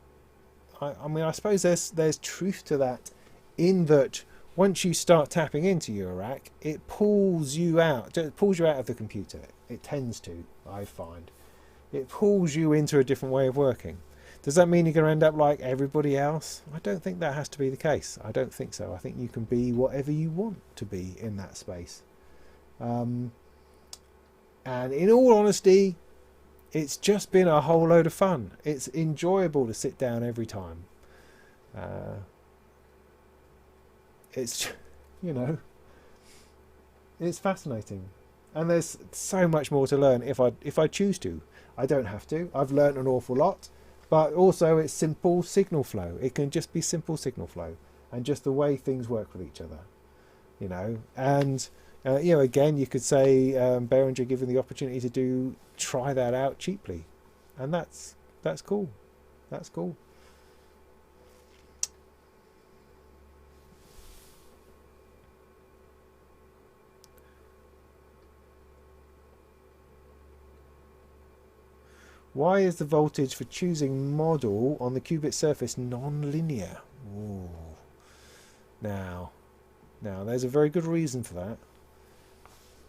I mean, I suppose there's truth to that, in that once you start tapping into Eurorack, it pulls you out of the computer. It tends to, I find. It pulls you into a different way of working. Does that mean you're going to end up like everybody else? I don't think that has to be the case. I don't think so. I think you can be whatever you want to be in that space. And in all honesty, it's just been a whole load of fun. It's enjoyable to sit down every time. It's, you know, it's fascinating. And there's so much more to learn if I choose to. I don't have to. I've learned an awful lot. But also it's simple signal flow. It can just be simple signal flow. And just the way things work with each other. You know. And, you know, again, you could say Behringer given the opportunity to try that out cheaply. And that's cool. That's cool. Why is the voltage for choosing model on the qubit surface non-linear? Ooh. Now, there's a very good reason for that.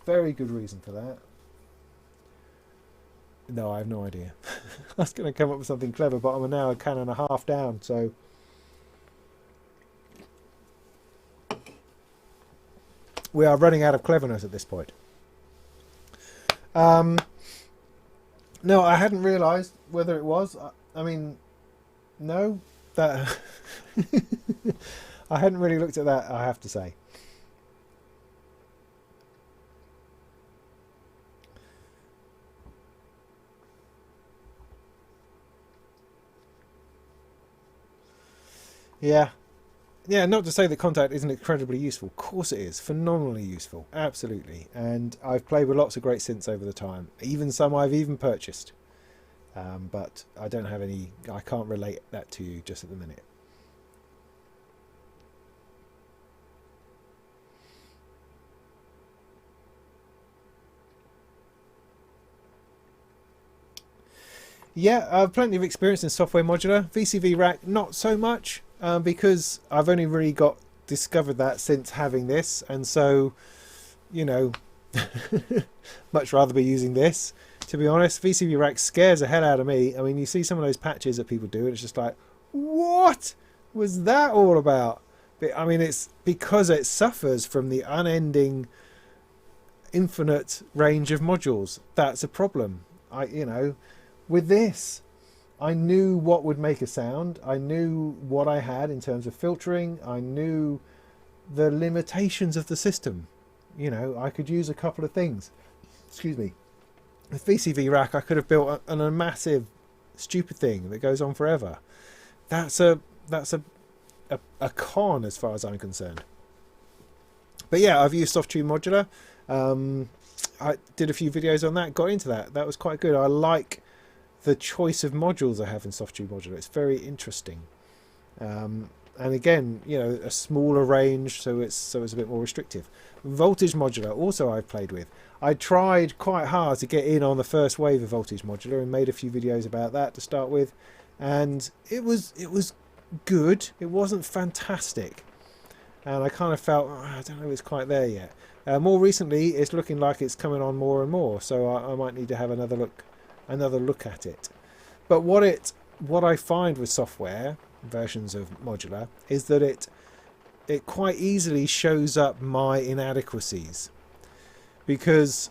Very good reason for that. No, I have no idea. I was going to come up with something clever, but I'm now a can and a half down, so... We are running out of cleverness at this point. No, I hadn't realised whether it was. I mean, no, that I hadn't really looked at that, I have to say. Yeah. Yeah, not to say that Contact isn't incredibly useful. Of course it is. Phenomenally useful. Absolutely. And I've played with lots of great synths over the time. Even some I've even purchased. But I don't have any... I can't relate that to you just at the minute. Yeah, I've plenty of experience in software modular. VCV Rack, not so much. Because I've only really discovered that since having this, and so, you know, much rather be using this, to be honest. VCV Rack scares the hell out of me. I mean, you see some of those patches that people do, and it's just like, what was that all about? But, I mean, it's because it suffers from the unending, infinite range of modules. That's a problem. You know, with this, I knew what would make a sound. I knew what I had in terms of filtering. I knew the limitations of the system. You know, I could use a couple of things. Excuse me. With VCV Rack, I could have built a massive, stupid thing that goes on forever. That's a con as far as I'm concerned. But yeah, I've used SoftTune Modular. I did a few videos on that, got into that. That was quite good. I like the choice of modules I have in SoftTune Modular. It's very interesting. And again, you know, a smaller range, so it's a bit more restrictive. Voltage Modular also I've played with. I tried quite hard to get in on the first wave of Voltage Modular and made a few videos about that to start with, and it was good. It wasn't fantastic, and I kind of felt, oh, I don't know if it's quite there yet. More recently, it's looking like it's coming on more and more, so I might need to have another look at it. But what I find with software versions of Modular is that it quite easily shows up my inadequacies, because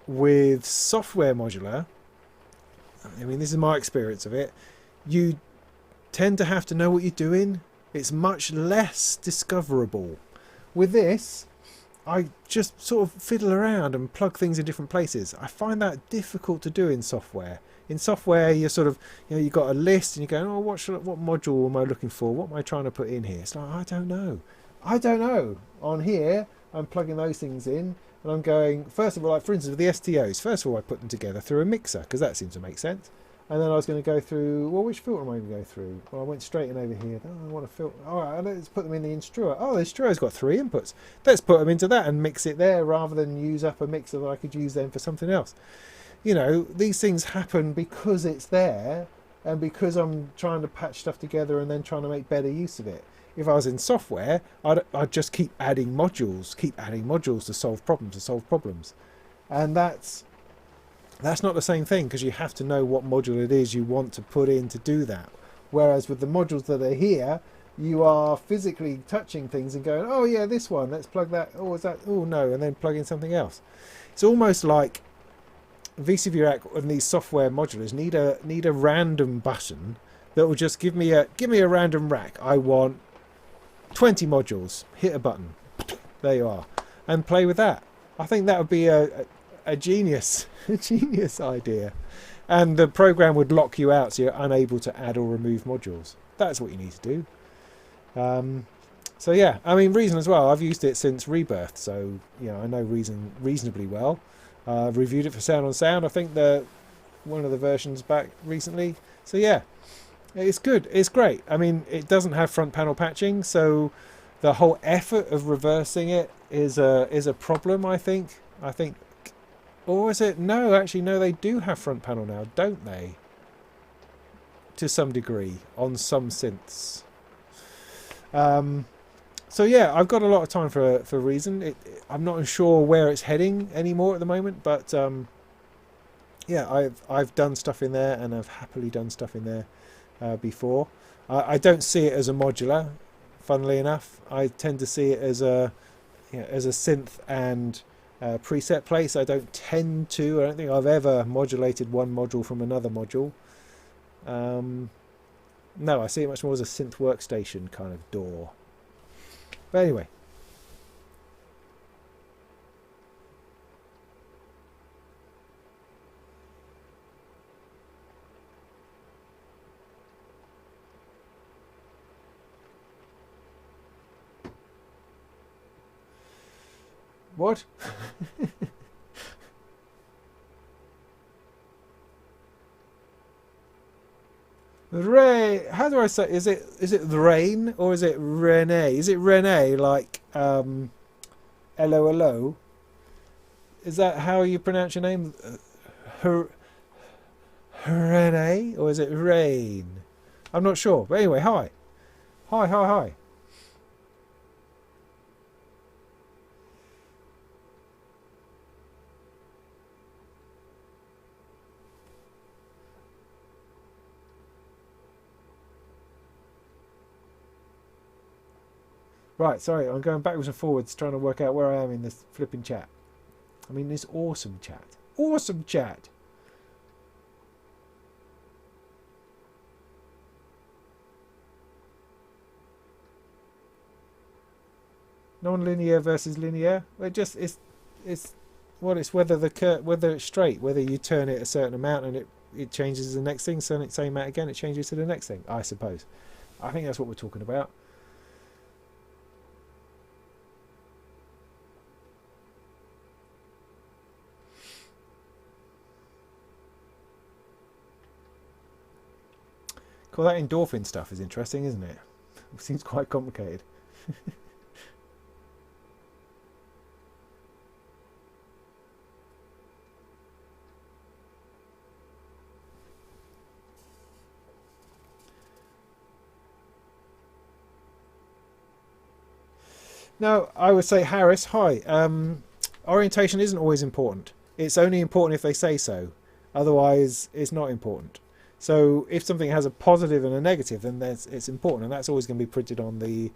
with software Modular, I mean, this is my experience of it, you tend to have to know what you're doing. It's much less discoverable. With this, I just sort of fiddle around and plug things in different places. I find that difficult to do in software. In software, you're sort of, you know, you've got a list and you're going, oh, what module am I looking for? What am I trying to put in here? It's like, I don't know. On here, I'm plugging those things in and I'm going, first of all, like for instance, with the STOs, first of all, I put them together through a mixer because that seems to make sense. And then I was going to go through, well, which filter am I going to go through? Well, I went straight in over here. Oh, I want to filter. All right, let's put them in the instruer. Oh, the instruer's got 3 inputs. Let's put them into that and mix it there rather than use up a mixer that I could use then for something else. You know, these things happen because it's there and because I'm trying to patch stuff together and then trying to make better use of it. If I was in software, I'd just keep adding modules to solve problems. And that's not the same thing, because you have to know what module it is you want to put in to do that. Whereas with the modules that are here, you are physically touching things and going, oh yeah, this one, let's plug that. Oh, is that? Oh no, and then plug in something else. It's almost like VCV Rack and these software modulars need a random button that will just give me a random rack. I want 20 modules. Hit a button. There you are, and play with that. I think that would be a genius idea, and the program would lock you out so you're unable to add or remove modules. That's what you need to do. So yeah, I mean, Reason as well, I've used it since Rebirth, so you know, I know Reason reasonably well. Reviewed it for Sound on Sound, I think one of the versions back recently. So yeah, it's good, it's great. I mean, it doesn't have front panel patching, so the whole effort of reversing it is a problem, I think. Or is it? No, actually, no, they do have front panel now, don't they? To some degree, on some synths. So yeah, I've got a lot of time for Reason. I'm not sure where it's heading anymore at the moment, but yeah, I've done stuff in there, and I've happily done stuff in there before. I don't see it as a modular, funnily enough. I tend to see it as a synth and preset place. I don't think I've ever modulated one module from another module. No, I see it much more as a synth workstation kind of door. But anyway. What? Ray, how do I say? Is it the rain or is it Renee? Is it Renee like LOLO? Is that how you pronounce your name? Renee, or is it Rain? I'm not sure. But anyway, hi. Hi. Right, sorry, I'm going backwards and forwards trying to work out where I am in this flipping chat. I mean, this awesome chat. Awesome chat! Non-linear versus linear. It's Well, it's whether whether it's straight, whether you turn it a certain amount and it changes to the next thing, so same amount again, it changes to the next thing, I suppose. I think that's what we're talking about. Cool, that endorphin stuff is interesting, isn't it? It seems quite complicated. No, I would say, Harris, hi. Orientation isn't always important. It's only important if they say so. Otherwise, it's not important. So if something has a positive and a negative, then it's important, and that's always going to be printed on the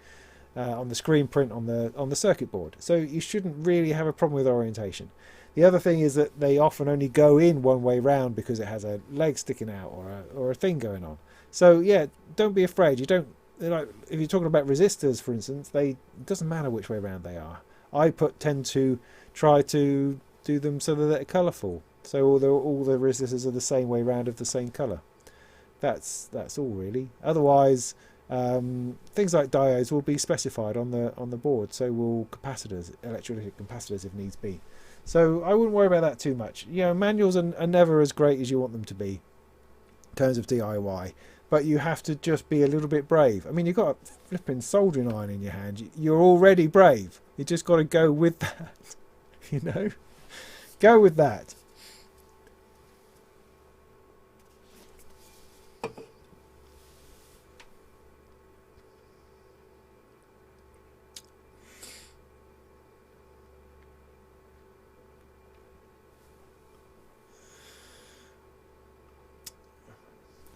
screen print on the circuit board. So you shouldn't really have a problem with orientation. The other thing is that they often only go in one way round because it has a leg sticking out or a thing going on. So yeah, don't be afraid. You don't, like, if you're talking about resistors, for instance, it doesn't matter which way around they are. I tend to try to do them so that they're colourful. So all the resistors are the same way round of the same colour. That's all really. Otherwise, things like diodes will be specified on the board. So will capacitors, electrolytic capacitors, if needs be. So I wouldn't worry about that too much. You know, manuals are never as great as you want them to be in terms of DIY. But you have to just be a little bit brave. I mean, you've got a flipping soldering iron in your hand. You're already brave. You just got to go with that. You know? Go with that.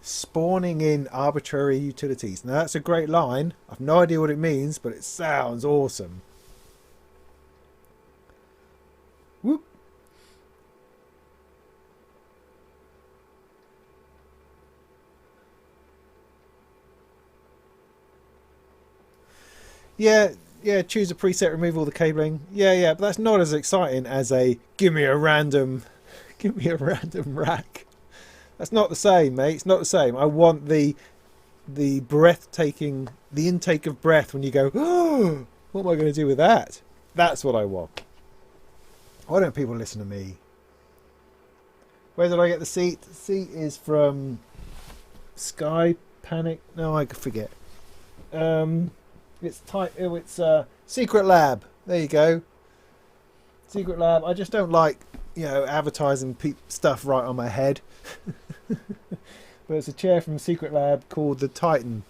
Spawning in arbitrary utilities. Now that's a great line. I've no idea what it means, but it sounds awesome. Whoop. Yeah, choose a preset, remove all the cabling. Yeah, but that's not as exciting as a give me a random rack. That's not the same, mate. It's not the same. I want the breathtaking, the intake of breath when you go, oh, what am I going to do with that? That's what I want. Why don't people listen to me? Where did I get the seat? The seat is from Sky Panic. No, I forget. It's Secret Lab. There you go. Secret Lab. I just don't like, advertising stuff right on my head. But it's a chair from Secret Lab called the Titan.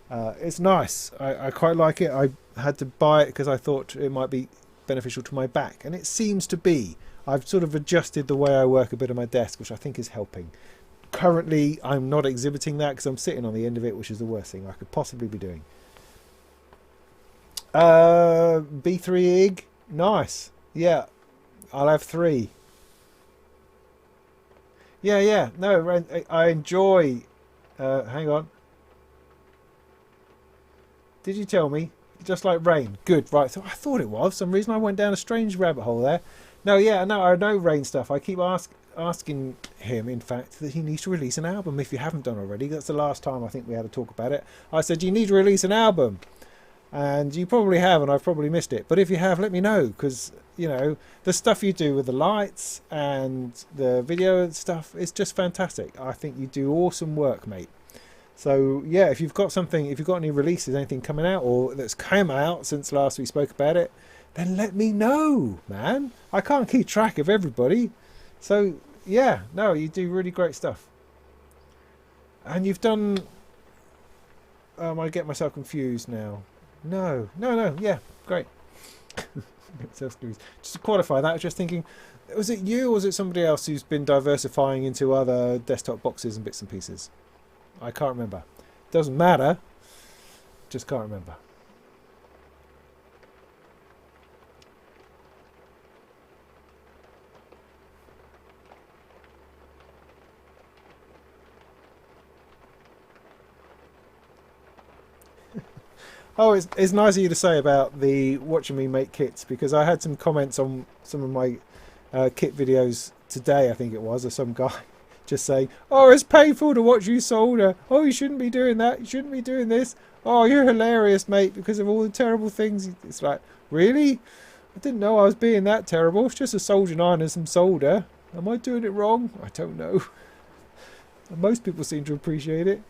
It's nice. I quite like it. I had to buy it because I thought it might be beneficial to my back, and it seems to be. I've sort of adjusted the way I work a bit on my desk, which I think is helping. Currently, I'm not exhibiting that because I'm sitting on the end of it, which is the worst thing I could possibly be doing. B3 IG, nice. Yeah, I'll have 3. Yeah. No, I enjoy. Hang on. Did you tell me? Just like rain. Good, right. So I thought it was. For some reason I went down a strange rabbit hole there. No, I know rain stuff. I keep asking him, in fact, that he needs to release an album if you haven't done already. That's the last time I think we had to talk about it. I said, you need to release an album. And you probably have, and I've probably missed it. But if you have, let me know, because, the stuff you do with the lights and the video and stuff is just fantastic. I think you do awesome work, mate. So, yeah, if you've got any releases, anything coming out, or that's come out since last we spoke about it, then let me know, man. I can't keep track of everybody. So, yeah, no, you do really great stuff. And you've done... I get myself confused now. No, yeah, great. Just to qualify that, I was just thinking, was it you or was it somebody else who's been diversifying into other desktop boxes and bits and pieces? I can't remember. Doesn't matter, just can't remember. Oh, it's nice of you to say about the watching me make kits, because I had some comments on some of my kit videos today, I think it was, of some guy just saying, "Oh, it's painful to watch you solder. Oh, you shouldn't be doing that. You shouldn't be doing this. Oh, you're hilarious, mate, because of all the terrible things." It's like, really? I didn't know I was being that terrible. It's just a soldering iron and some solder. Am I doing it wrong? I don't know. Most people seem to appreciate it.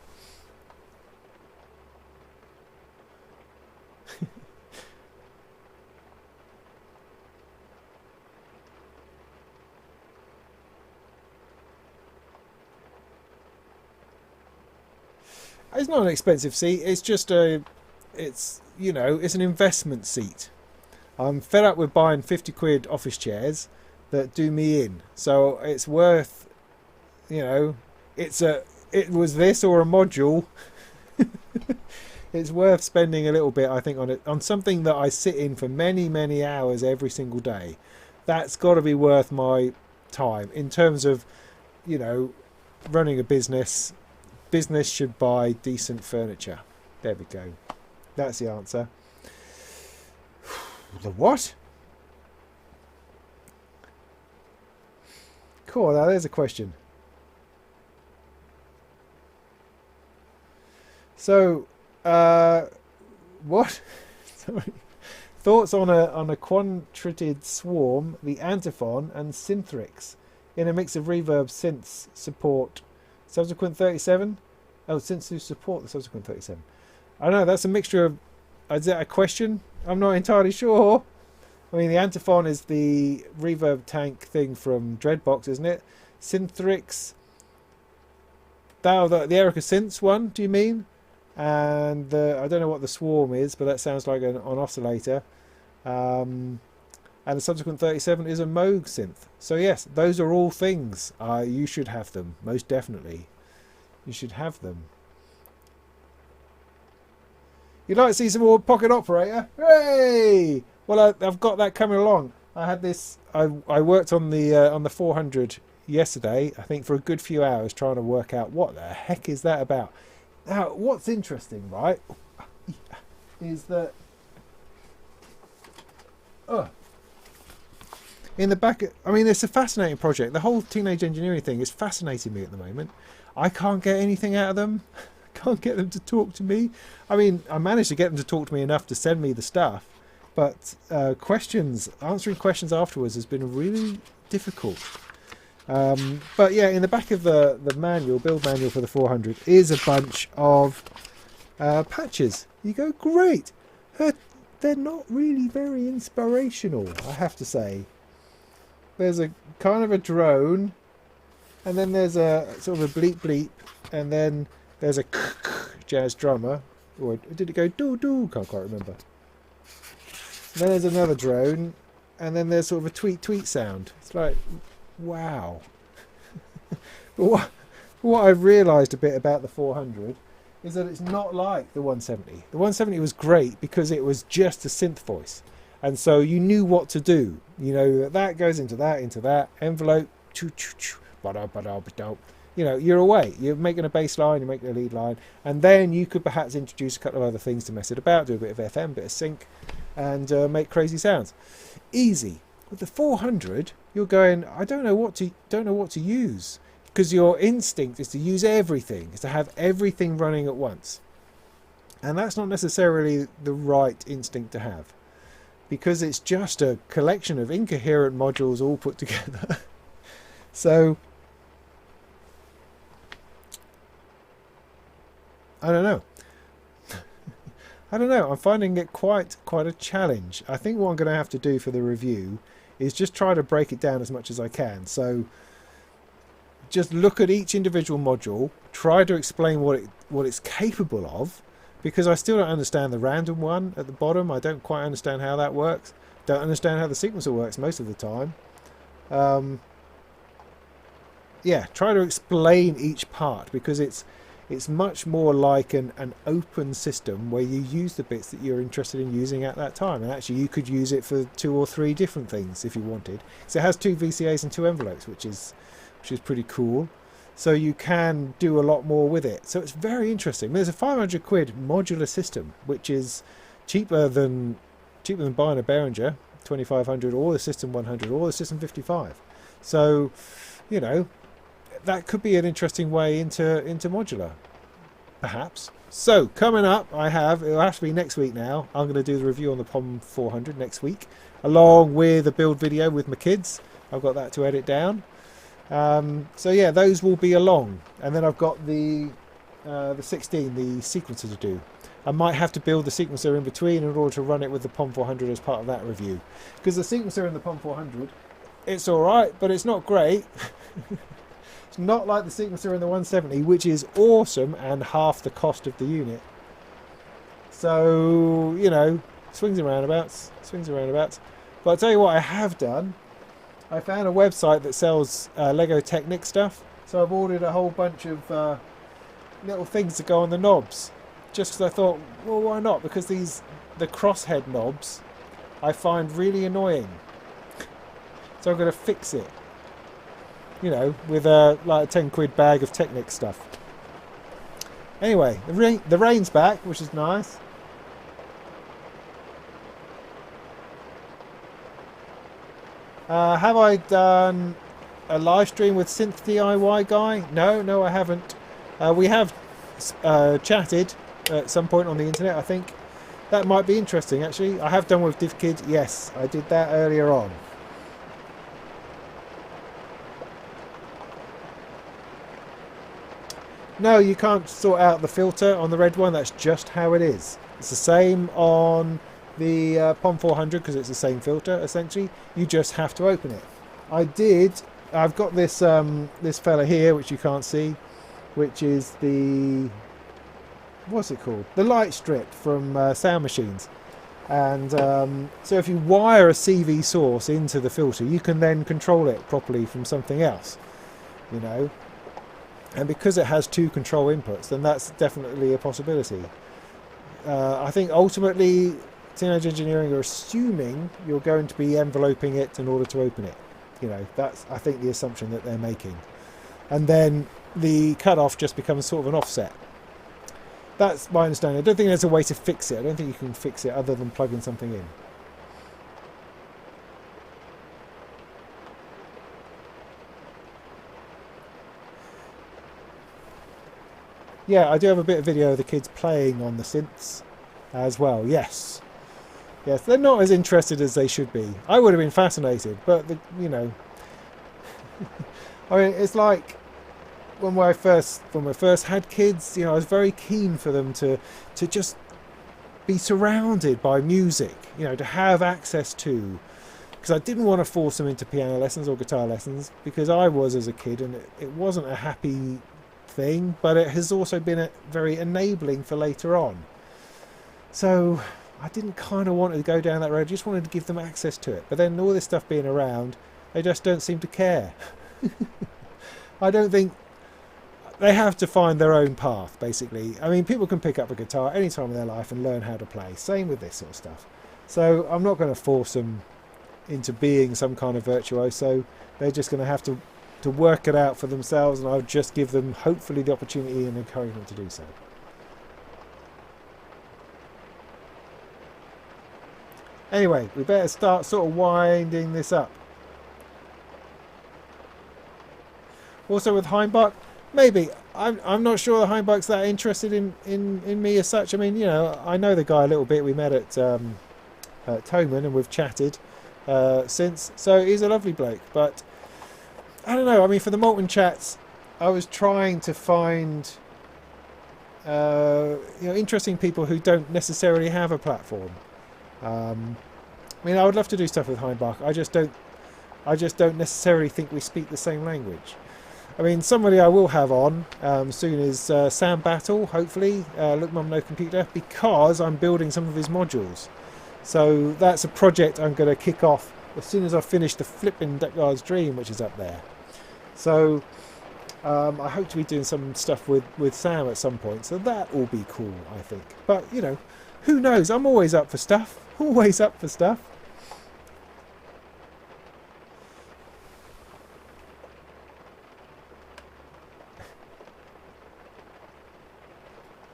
It's not an expensive seat. It's just it's an investment seat. I'm fed up with buying 50 quid office chairs that do me in. So it's worth, it was this or a module. It's worth spending a little bit, I think, on it, on something that I sit in for many, many hours every single day. That's got to be worth my time in terms of, running a business. Business should buy decent furniture. There we go. That's the answer. The what? Cool, now there's a question. So, what? Sorry. Thoughts on a quantritid swarm, the antiphon, and synthrix in a mix of reverb, synths, support, subsequent 37? Oh, synths to support the subsequent 37. I don't know, that's a mixture of... Is that a question? I'm not entirely sure. I mean, the antiphon is the reverb tank thing from Dreadbox, isn't it? Synthrix... the Erica Synths one, do you mean? And I don't know what the swarm is, but that sounds like an oscillator. And the subsequent 37 is a Moog synth. So yes, those are all things. You should have them, most definitely. You should have them. You'd like to see some more Pocket Operator? Hooray! Well, I've got that coming along. I had this. I worked on the 400 yesterday. I think for a good few hours trying to work out what the heck is that about. Now, what's interesting, right, is that in the back, I mean, it's a fascinating project. The whole teenage engineering thing is fascinating me at the moment. I can't get anything out of them. Can't get them to talk to me. I mean, I managed to get them to talk to me enough to send me the stuff, but answering questions afterwards has been really difficult. But yeah, in the back of the build manual for the 400 is a bunch of patches. You go, great. They're not really very inspirational, I have to say. There's a kind of a drone, and then there's a sort of a bleep bleep, and then there's a jazz drummer. Or did it go doo doo? Can't quite remember. And then there's another drone, and then there's sort of a tweet tweet sound. It's like, wow. But what I've realised a bit about the 400 is that it's not like the 170. The 170 was great because it was just a synth voice, and so you knew what to do. You know, that goes into that envelope. Choo choo choo. You know, you're away. You're making a bass line, you're making a lead line, and then you could perhaps introduce a couple of other things to mess it about, do a bit of FM, bit of sync, and make crazy sounds. Easy. With the 400, you're going, I don't know what to use, because your instinct is to use everything, is to have everything running at once, and that's not necessarily the right instinct to have, because it's just a collection of incoherent modules all put together. So I don't know. I'm finding it quite a challenge. I think what I'm going to have to do for the review is just try to break it down as much as I can. So just look at each individual module, try to explain what it's capable of, because I still don't understand the random one at the bottom. I don't quite understand how that works. Don't understand how the sequencer works most of the time. Yeah, try to explain each part, because it's much more like an open system where you use the bits that you're interested in using at that time, and actually you could use it for 2 or 3 different things if you wanted. So it has 2 VCAs and 2 envelopes, which is pretty cool. So you can do a lot more with it. So it's very interesting. There's a 500 quid modular system, which is cheaper than buying a Behringer, 2500 or the System 100 or the System 55. So, you know, that could be an interesting way into modular, perhaps. So coming up, it'll have to be next week now. I'm going to do the review on the POM 400 next week, along with a build video with my kids. I've got that to edit down. So yeah, those will be along, and then I've got the 16, the sequencer to do. I might have to build the sequencer in between in order to run it with the POM 400 as part of that review, because the sequencer in the POM 400, it's all right, but it's not great. It's not like the sequencer in the 170, which is awesome and half the cost of the unit. So, you know, swings and roundabouts, swings and roundabouts. But I'll tell you what I have done. I found a website that sells Lego Technic stuff. So I've ordered a whole bunch of little things to go on the knobs. Just because I thought, well, why not? Because the crosshead knobs I find really annoying. So I'm going to fix it. You know, with like a 10 quid bag of Technic stuff. Anyway, the rain's back, which is nice. Have I done a live stream with Synth DIY guy? No, I haven't. We have chatted at some point on the internet, I think. That might be interesting, actually. I have done with DivKid. Yes, I did that earlier on. No, you can't sort out the filter on the red one. That's just how it is. It's the same on the POM 400 because it's the same filter, essentially. You just have to open it. I've got this this fella here, which you can't see, which is the, what's it called? The light strip from Sound Machines. And so if you wire a CV source into the filter, you can then control it properly from something else, you know. And because it has two control inputs, then that's definitely a possibility. I think ultimately Teenage Engineering are assuming you're going to be enveloping it in order to open it. You know, that's, I think, the assumption that they're making. And then the cutoff just becomes sort of an offset. That's my understanding. I don't think there's a way to fix it. I don't think you can fix it other than plugging something in. Yeah, I do have a bit of video of the kids playing on the synths as well. Yes, they're not as interested as they should be. I would have been fascinated, but you know, I mean, it's like when I first had kids. You know, I was very keen for them to just be surrounded by music. You know, to have access to, because I didn't want to force them into piano lessons or guitar lessons because I was as a kid, and it wasn't a happy thing, but it has also been very enabling for later on. So I didn't kind of want to go down that road. I just wanted to give them access to it. But then all this stuff being around, they just don't seem to care. I don't think they have to find their own path, basically. I mean, people can pick up a guitar any time in their life and learn how to play. Same with this sort of stuff. So I'm not going to force them into being some kind of virtuoso. They're just going to have to work it out for themselves, and I'll just give them hopefully the opportunity and encouragement to do so. Anyway, we better start sort of winding this up. Also with Heimbach, maybe I'm not sure the Heimbach's that interested in me as such. I mean, you know, I know the guy a little bit. We met at Toman and we've chatted since, so he's a lovely bloke, but I don't know. I mean, for the Molten chats, I was trying to find you know, interesting people who don't necessarily have a platform. I mean, I would love to do stuff with Heimbach. I just don't necessarily think we speak the same language. I mean, somebody I will have on soon is Sam Battle, hopefully. Look Mum No Computer, because I'm building some of his modules. So that's a project I'm going to kick off as soon as I finish the flipping Deckard's Dream, which is up there. So I hope to be doing some stuff with Sam at some point. So that will be cool, I think. But, you know, who knows? I'm always up for stuff. Always up for stuff.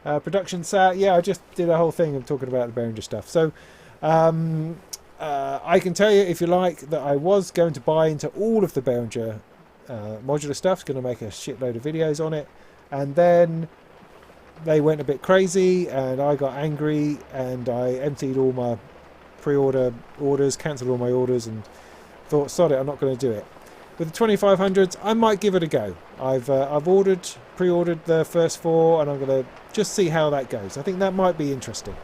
Production sat. Yeah, I just did a whole thing of talking about the Behringer stuff. So I can tell you, if you like, that I was going to buy into all of the Behringer modular stuff, going to make a shitload of videos on it, and then they went a bit crazy and I got angry and I emptied all my pre-order orders, cancelled all my orders, and thought, sod it, I'm not going to do it. With the 2500s, I might give it a go. I've pre-ordered the first 4, and I'm going to just see how that goes. I think that might be interesting.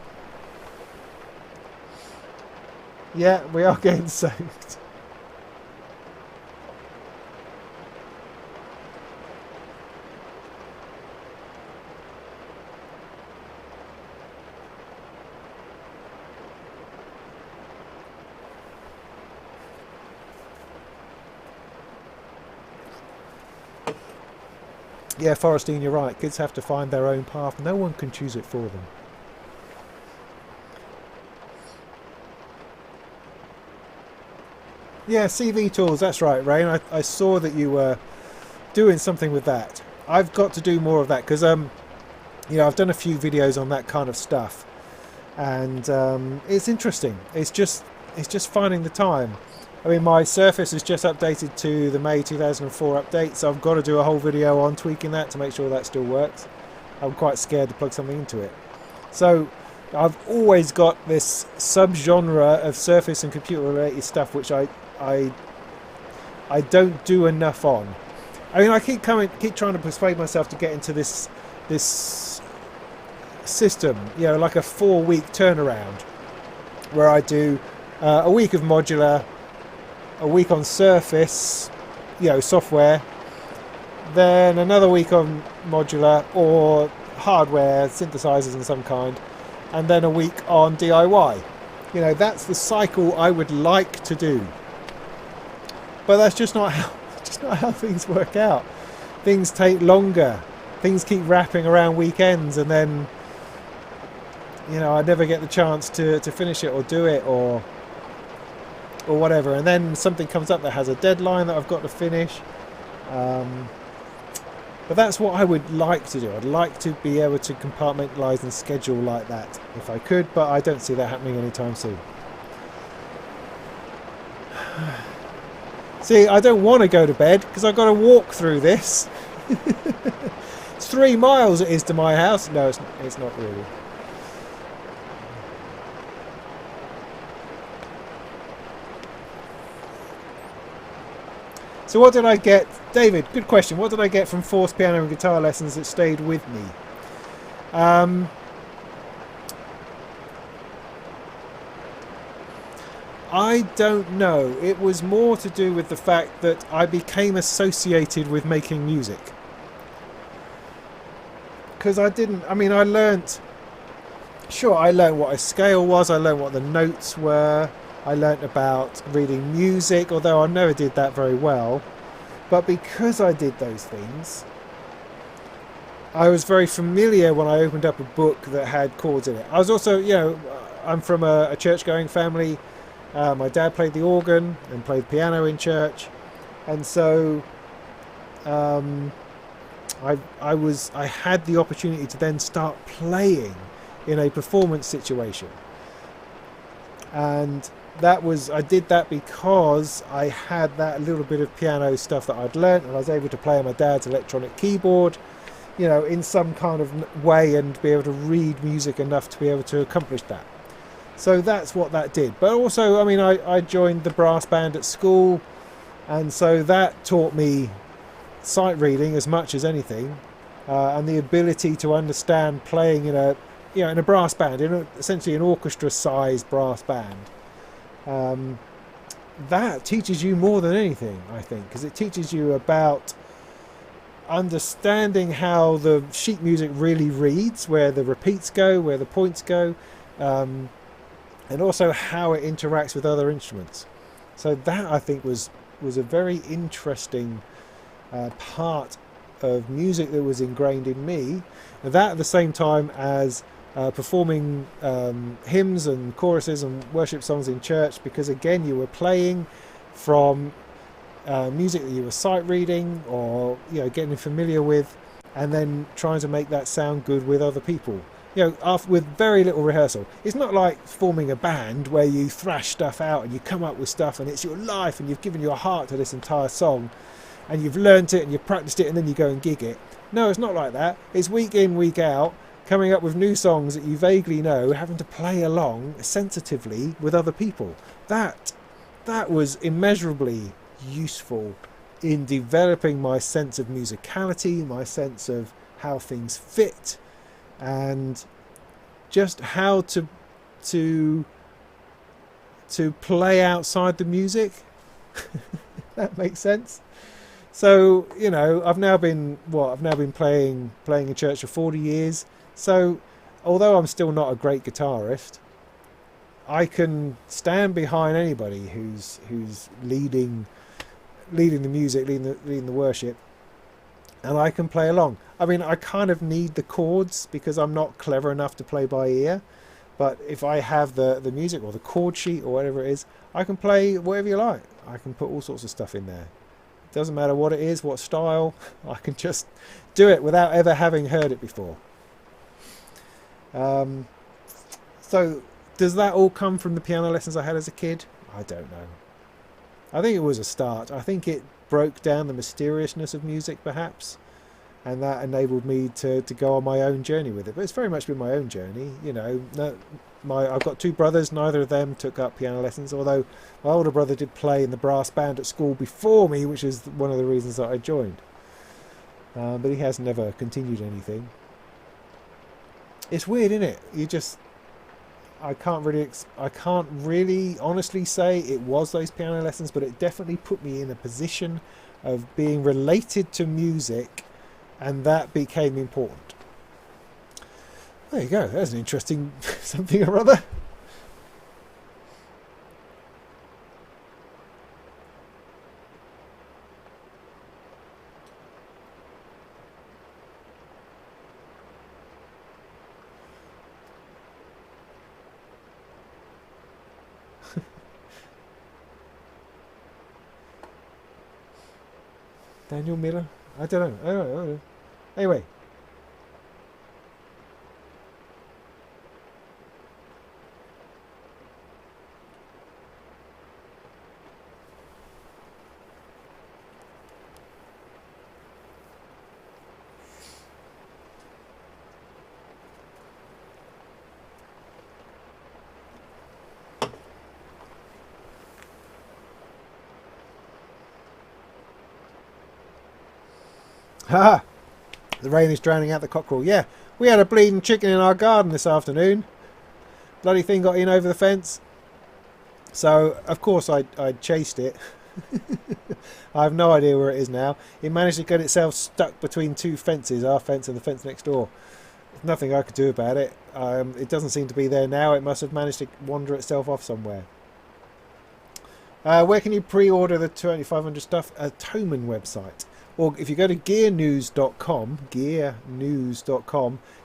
Yeah, we are getting soaked. Yeah, Forrestine, you're right. Kids have to find their own path. No one can choose it for them. Yeah, CV tools. That's right, Rain. I saw that you were doing something with that. I've got to do more of that because, you know, I've done a few videos on that kind of stuff, and it's interesting. It's just finding the time. I mean, my Surface is just updated to the May 2004 update, so I've got to do a whole video on tweaking that to make sure that still works. I'm quite scared to plug something into it. So I've always got this subgenre of Surface and computer-related stuff which I don't do enough on. I mean, I keep trying to persuade myself to get into this system, you know, like a 4-week turnaround, where I do a week of Modular, a week on Surface, you know, software, then another week on Modular or hardware, synthesizers of some kind, and then a week on DIY. You know, that's the cycle I would like to do. But that's just not how things work out. Things take longer. Things keep wrapping around weekends, and then, you know, I never get the chance to finish it or do it or whatever, and then something comes up that has a deadline that I've got to finish. But that's what I would like to do. I'd like to be able to compartmentalize and schedule like that if I could, but I don't see that happening anytime soon. See, I don't want to go to bed because I've got to walk through this. It's 3 miles it is to my house. No, it's not really. So what did I get? David, good question. What did I get from forced piano and guitar lessons that stayed with me? I don't know. It was more to do with the fact that I became associated with making music. Because I learnt what a scale was, I learnt what the notes were, I learnt about reading music, although I never did that very well. But because I did those things, I was very familiar when I opened up a book that had chords in it. I was also, you know, I'm from a church-going family. My dad played the organ and played piano in church. And so I had the opportunity to then start playing in a performance situation. And I did that because I had that little bit of piano stuff that I'd learnt, and I was able to play on my dad's electronic keyboard, you know, in some kind of way, and be able to read music enough to be able to accomplish that. So that's what that did. But also, I mean, I joined the brass band at school, and so that taught me sight reading as much as anything, and the ability to understand playing in a brass band, essentially an orchestra-sized brass band. That teaches you more than anything, I think, because it teaches you about understanding how the sheet music really reads, where the repeats go, where the points go, and also how it interacts with other instruments. So that, I think, was a very interesting part of music that was ingrained in me. That at the same time as performing hymns and choruses and worship songs in church, because again you were playing from music that you were sight reading or, you know, getting familiar with, and then trying to make that sound good with other people. You know, after, with very little rehearsal. It's not like forming a band where you thrash stuff out and you come up with stuff and it's your life and you've given your heart to this entire song and you've learnt it and you've practiced it and then you go and gig it. No, it's not like that. It's week in, week out, coming up with new songs that you vaguely know, having to play along sensitively with other people. That was immeasurably useful in developing my sense of musicality, my sense of how things fit, and just how to play outside the music. That makes sense. So, you know, I've now been playing in church for 40 years. So, although I'm still not a great guitarist, I can stand behind anybody who's leading the music, leading the worship, and I can play along. I mean, I kind of need the chords because I'm not clever enough to play by ear, but if I have the music or the chord sheet or whatever it is, I can play whatever you like. I can put all sorts of stuff in there. It doesn't matter what it is, what style, I can just do it without ever having heard it before. So does that all come from the piano lessons I had as a kid? I don't know. I think it was a start. I think it broke down the mysteriousness of music, perhaps, and that enabled me to go on my own journey with it. But it's very much been my own journey, you know. I've got two brothers. Neither of them took up piano lessons, although my older brother did play in the brass band at school before me, which is one of the reasons that I joined. But he has never continued anything. It's weird, isn't it? I can't really honestly say it was those piano lessons, but it definitely put me in a position of being related to music, and that became important. There you go. That's an interesting something or other. Daniel Miller? I don't know. Anyway. Ha! The rain is drowning out the cockerel. Yeah, we had a bleeding chicken in our garden this afternoon. Bloody thing got in over the fence. So, of course, I chased it. I have no idea where it is now. It managed to get itself stuck between two fences, our fence and the fence next door. There's nothing I could do about it. It doesn't seem to be there now. It must have managed to wander itself off somewhere. Where can you pre-order the 2500 stuff? A Thomann website. Or if you go to gearnews.com,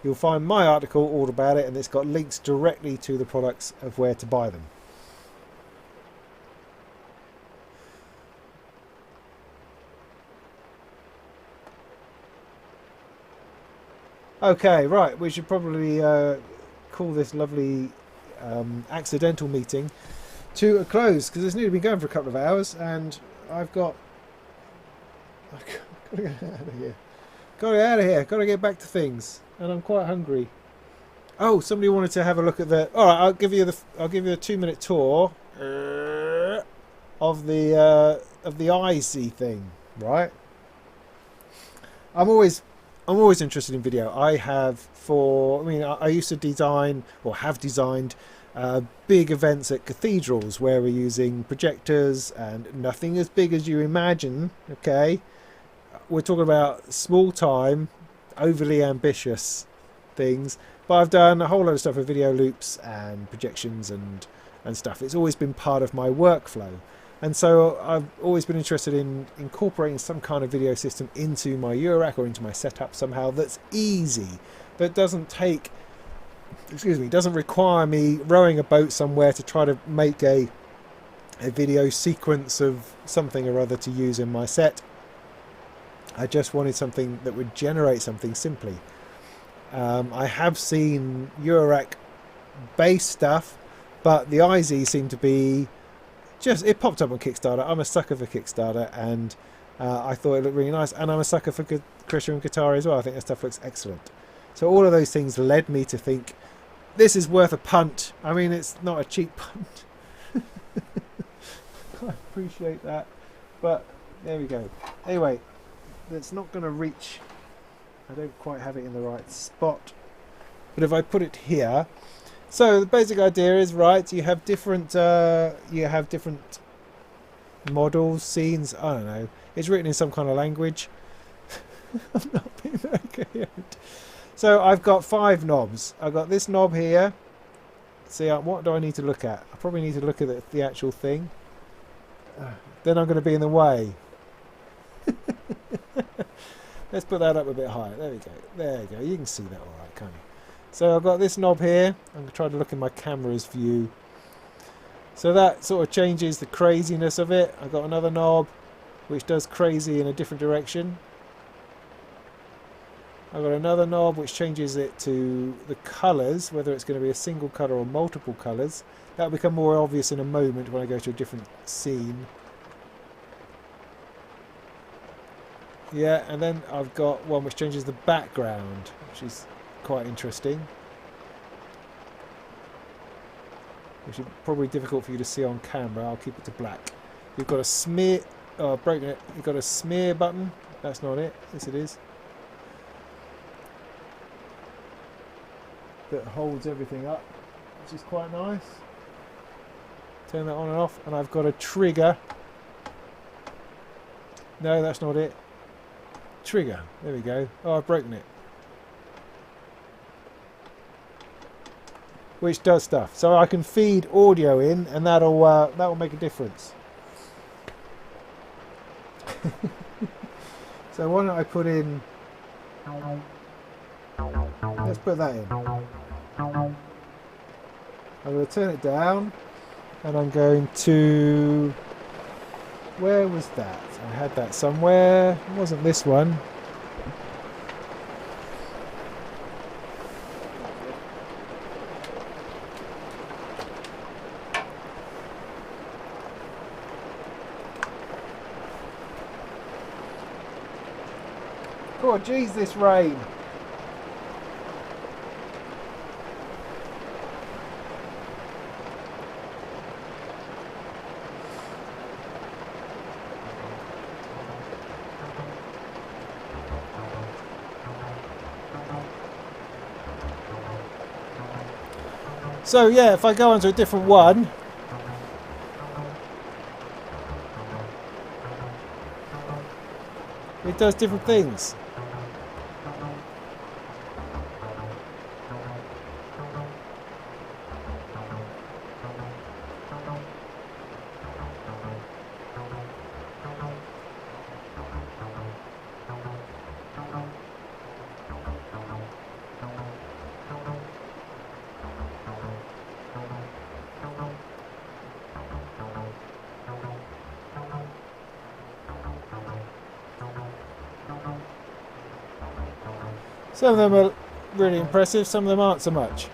you'll find my article all about it, and it's got links directly to the products of where to buy them. Okay, right, we should probably call this lovely accidental meeting to a close, because it's nearly been going for a couple of hours, and I've got to get out of here. Got to get out of here. Got to get back to things, and I'm quite hungry. Oh, somebody wanted to have a look at the. All right, I'll give you a 2-minute tour of the IC thing. Right. I'm always interested in video. I used to design or have designed big events at cathedrals where we're using projectors and nothing as big as you imagine. Okay, we're talking about small time, overly ambitious things. But I've done a whole lot of stuff with video loops and projections and stuff. It's always been part of my workflow. And so I've always been interested in incorporating some kind of video system into my Eurorack or into my setup somehow that's easy, that doesn't require me rowing a boat somewhere to try to make a video sequence of something or other to use in my set. I just wanted something that would generate something simply. I have seen Eurorack bass stuff, but the IZ seemed to be just, it popped up on Kickstarter. I'm a sucker for Kickstarter, and I thought it looked really nice, and I'm a sucker for Christian guitar as well. I think that stuff looks excellent. So all of those things led me to think this is worth a punt. I mean, it's not a cheap punt. I appreciate that, but there we go. Anyway, it's not going to reach. I don't quite have it in the right spot, but if I put it here, so the basic idea is, right, you have different models, scenes, I don't know, it's written in some kind of language. I'm not being very coherent. So I've got 5 knobs. I've got this knob here. See, what do I need to look at? I probably need to look at the actual thing. Then I'm going to be in the way. Let's put that up a bit higher. There we go. There you go. You can see that all right, can't you? So I've got this knob here. I'm going to try to look in my camera's view. So that sort of changes the craziness of it. I've got another knob which does crazy in a different direction. I've got another knob which changes it to the colours, whether it's going to be a single colour or multiple colours. That will become more obvious in a moment when I go to a different scene. Yeah, and then I've got one which changes the background, which is quite interesting. Which is probably difficult for you to see on camera. I'll keep it to black. You've got a smear. Oh, I've broken it. You've got a smear button. That's not it. Yes, it is. That holds everything up, which is quite nice. Turn that on and off, and I've got a trigger. No, that's not it. Trigger. There we go. Oh, I've broken it. Which does stuff. So I can feed audio in, and that'll make a difference. So why don't I put in? Let's put that in. I'm going to turn it down, and I'm going to. Where was that? I had that somewhere. It wasn't this one. Oh, geez, this rain. So yeah, if I go onto a different one, it does different things. Some of them are really impressive, some of them aren't so much.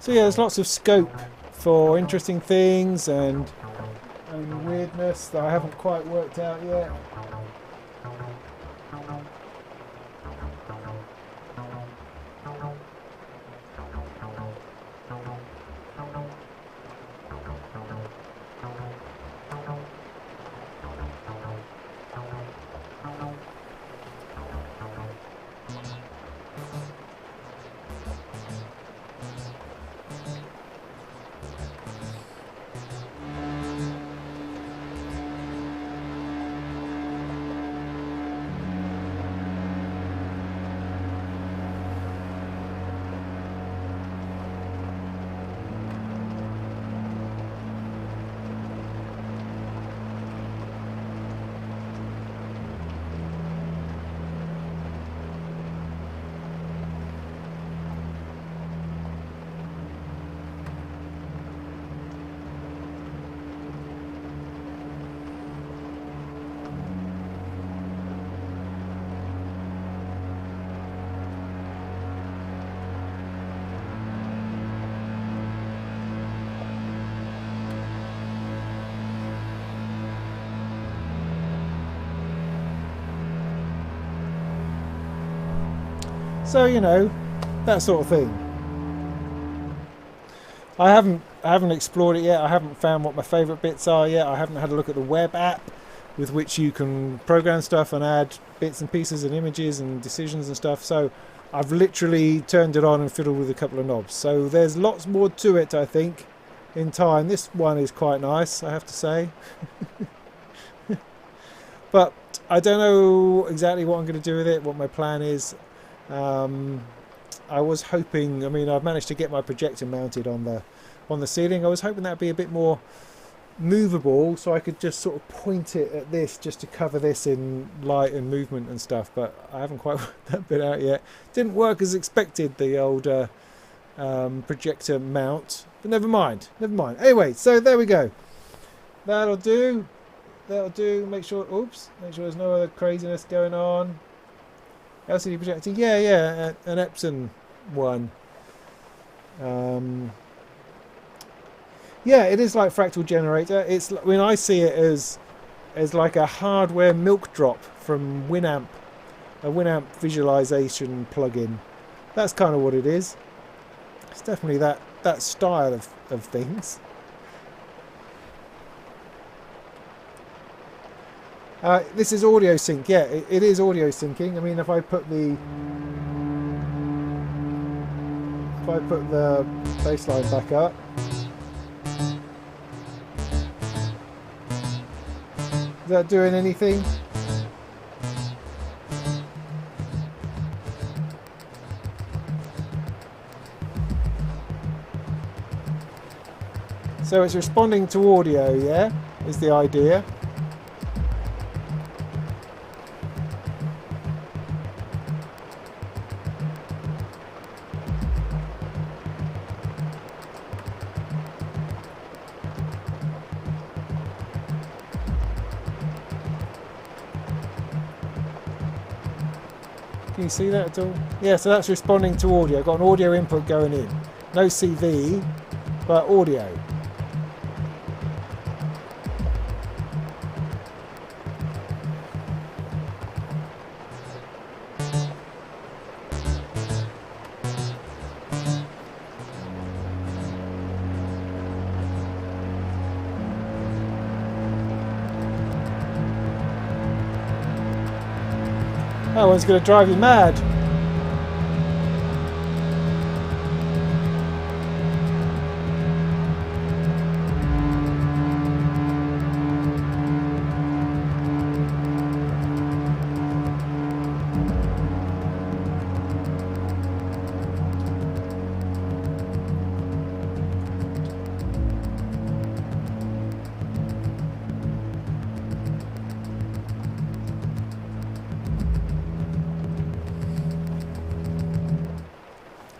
So yeah, there's lots of scope for interesting things and weirdness that I haven't quite worked out yet. So you know, that sort of thing. I haven't explored it yet. I haven't found what my favourite bits are yet. I haven't had a look at the web app with which you can program stuff and add bits and pieces and images and decisions and stuff. So I've literally turned it on and fiddled with a couple of knobs. So there's lots more to it, I think, in time. This one is quite nice, I have to say. But I don't know exactly what I'm going to do with it, what my plan is. I was hoping, I mean, I've managed to get my projector mounted on the ceiling. I was hoping that'd be a bit more movable, so I could just sort of point it at this just to cover this in light and movement and stuff, but I haven't quite worked that bit out yet. Didn't work as expected, the old projector mount, but never mind. Anyway, so there we go. That'll do. Make sure there's no other craziness going on. LCD projector, yeah, an Epson one. Yeah, it is like fractal generator. It's, I mean, I see it as like a hardware milk drop from Winamp, a Winamp visualization plugin. That's kind of what it is. It's definitely that style of things. This is audio sync. Yeah, it is audio syncing. I mean, if I put the bassline back up, is that doing anything? So it's responding to audio, yeah, is the idea. Can you see that at all? Yeah, so that's responding to audio. Got an audio input going in. No CV, but audio. That one's going to drive you mad.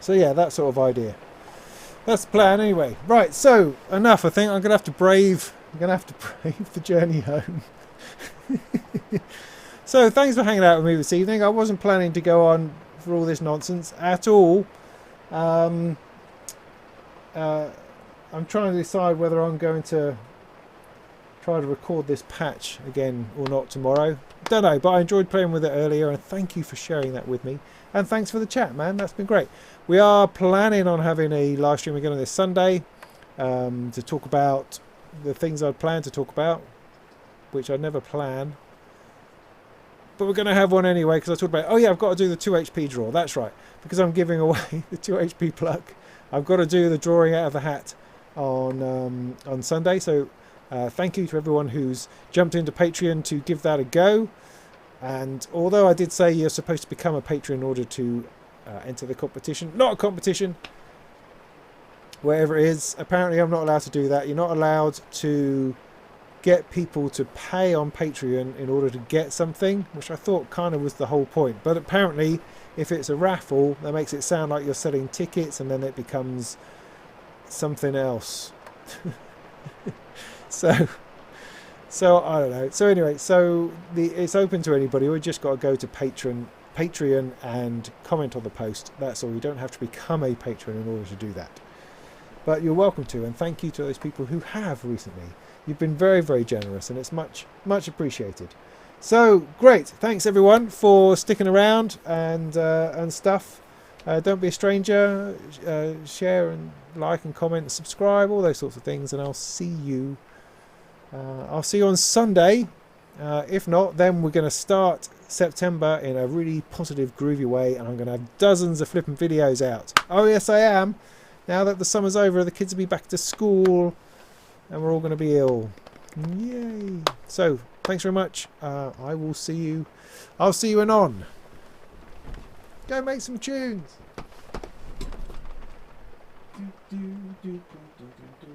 So yeah, that sort of idea. That's the plan anyway. Right, so enough. I think I'm gonna have to brave the journey home. So thanks for hanging out with me this evening. I wasn't planning to go on for all this nonsense at all. I'm trying to decide whether I'm going to try to record this patch again or not tomorrow. Don't know, but I enjoyed playing with it earlier, and thank you for sharing that with me. And thanks for the chat, man. That's been great. We are planning on having a live stream again on this Sunday to talk about the things I'd planned to talk about, which I never plan. But we're going to have one anyway, because I talked about, oh yeah, I've got to do the 2 HP draw. That's right, because I'm giving away the 2 HP plug. I've got to do the drawing out of the hat on Sunday. So thank you to everyone who's jumped into Patreon to give that a go. And although I did say you're supposed to become a patron in order to enter the competition, not a competition, wherever it is, apparently I'm not allowed to do that. You're not allowed to get people to pay on Patreon in order to get something, which I thought kind of was the whole point. But apparently if it's a raffle, that makes it sound like you're selling tickets, and then it becomes something else. So I don't know. So anyway, so it's open to anybody. We just got to go to Patreon and comment on the post. That's all. You don't have to become a patron in order to do that. But you're welcome to, and thank you to those people who have recently. You've been very, very generous, and it's much, much appreciated. So great. Thanks everyone for sticking around and stuff. Don't be a stranger. Share and like and comment and subscribe, all those sorts of things, and I'll see you on Sunday. If not, then we're going to start September in a really positive, groovy way, and I'm going to have dozens of flipping videos out. Oh yes, I am. Now that the summer's over, the kids will be back to school, and we're all going to be ill. Yay! So thanks very much. I'll see you anon. Go make some tunes. Do, do, do, do, do, do.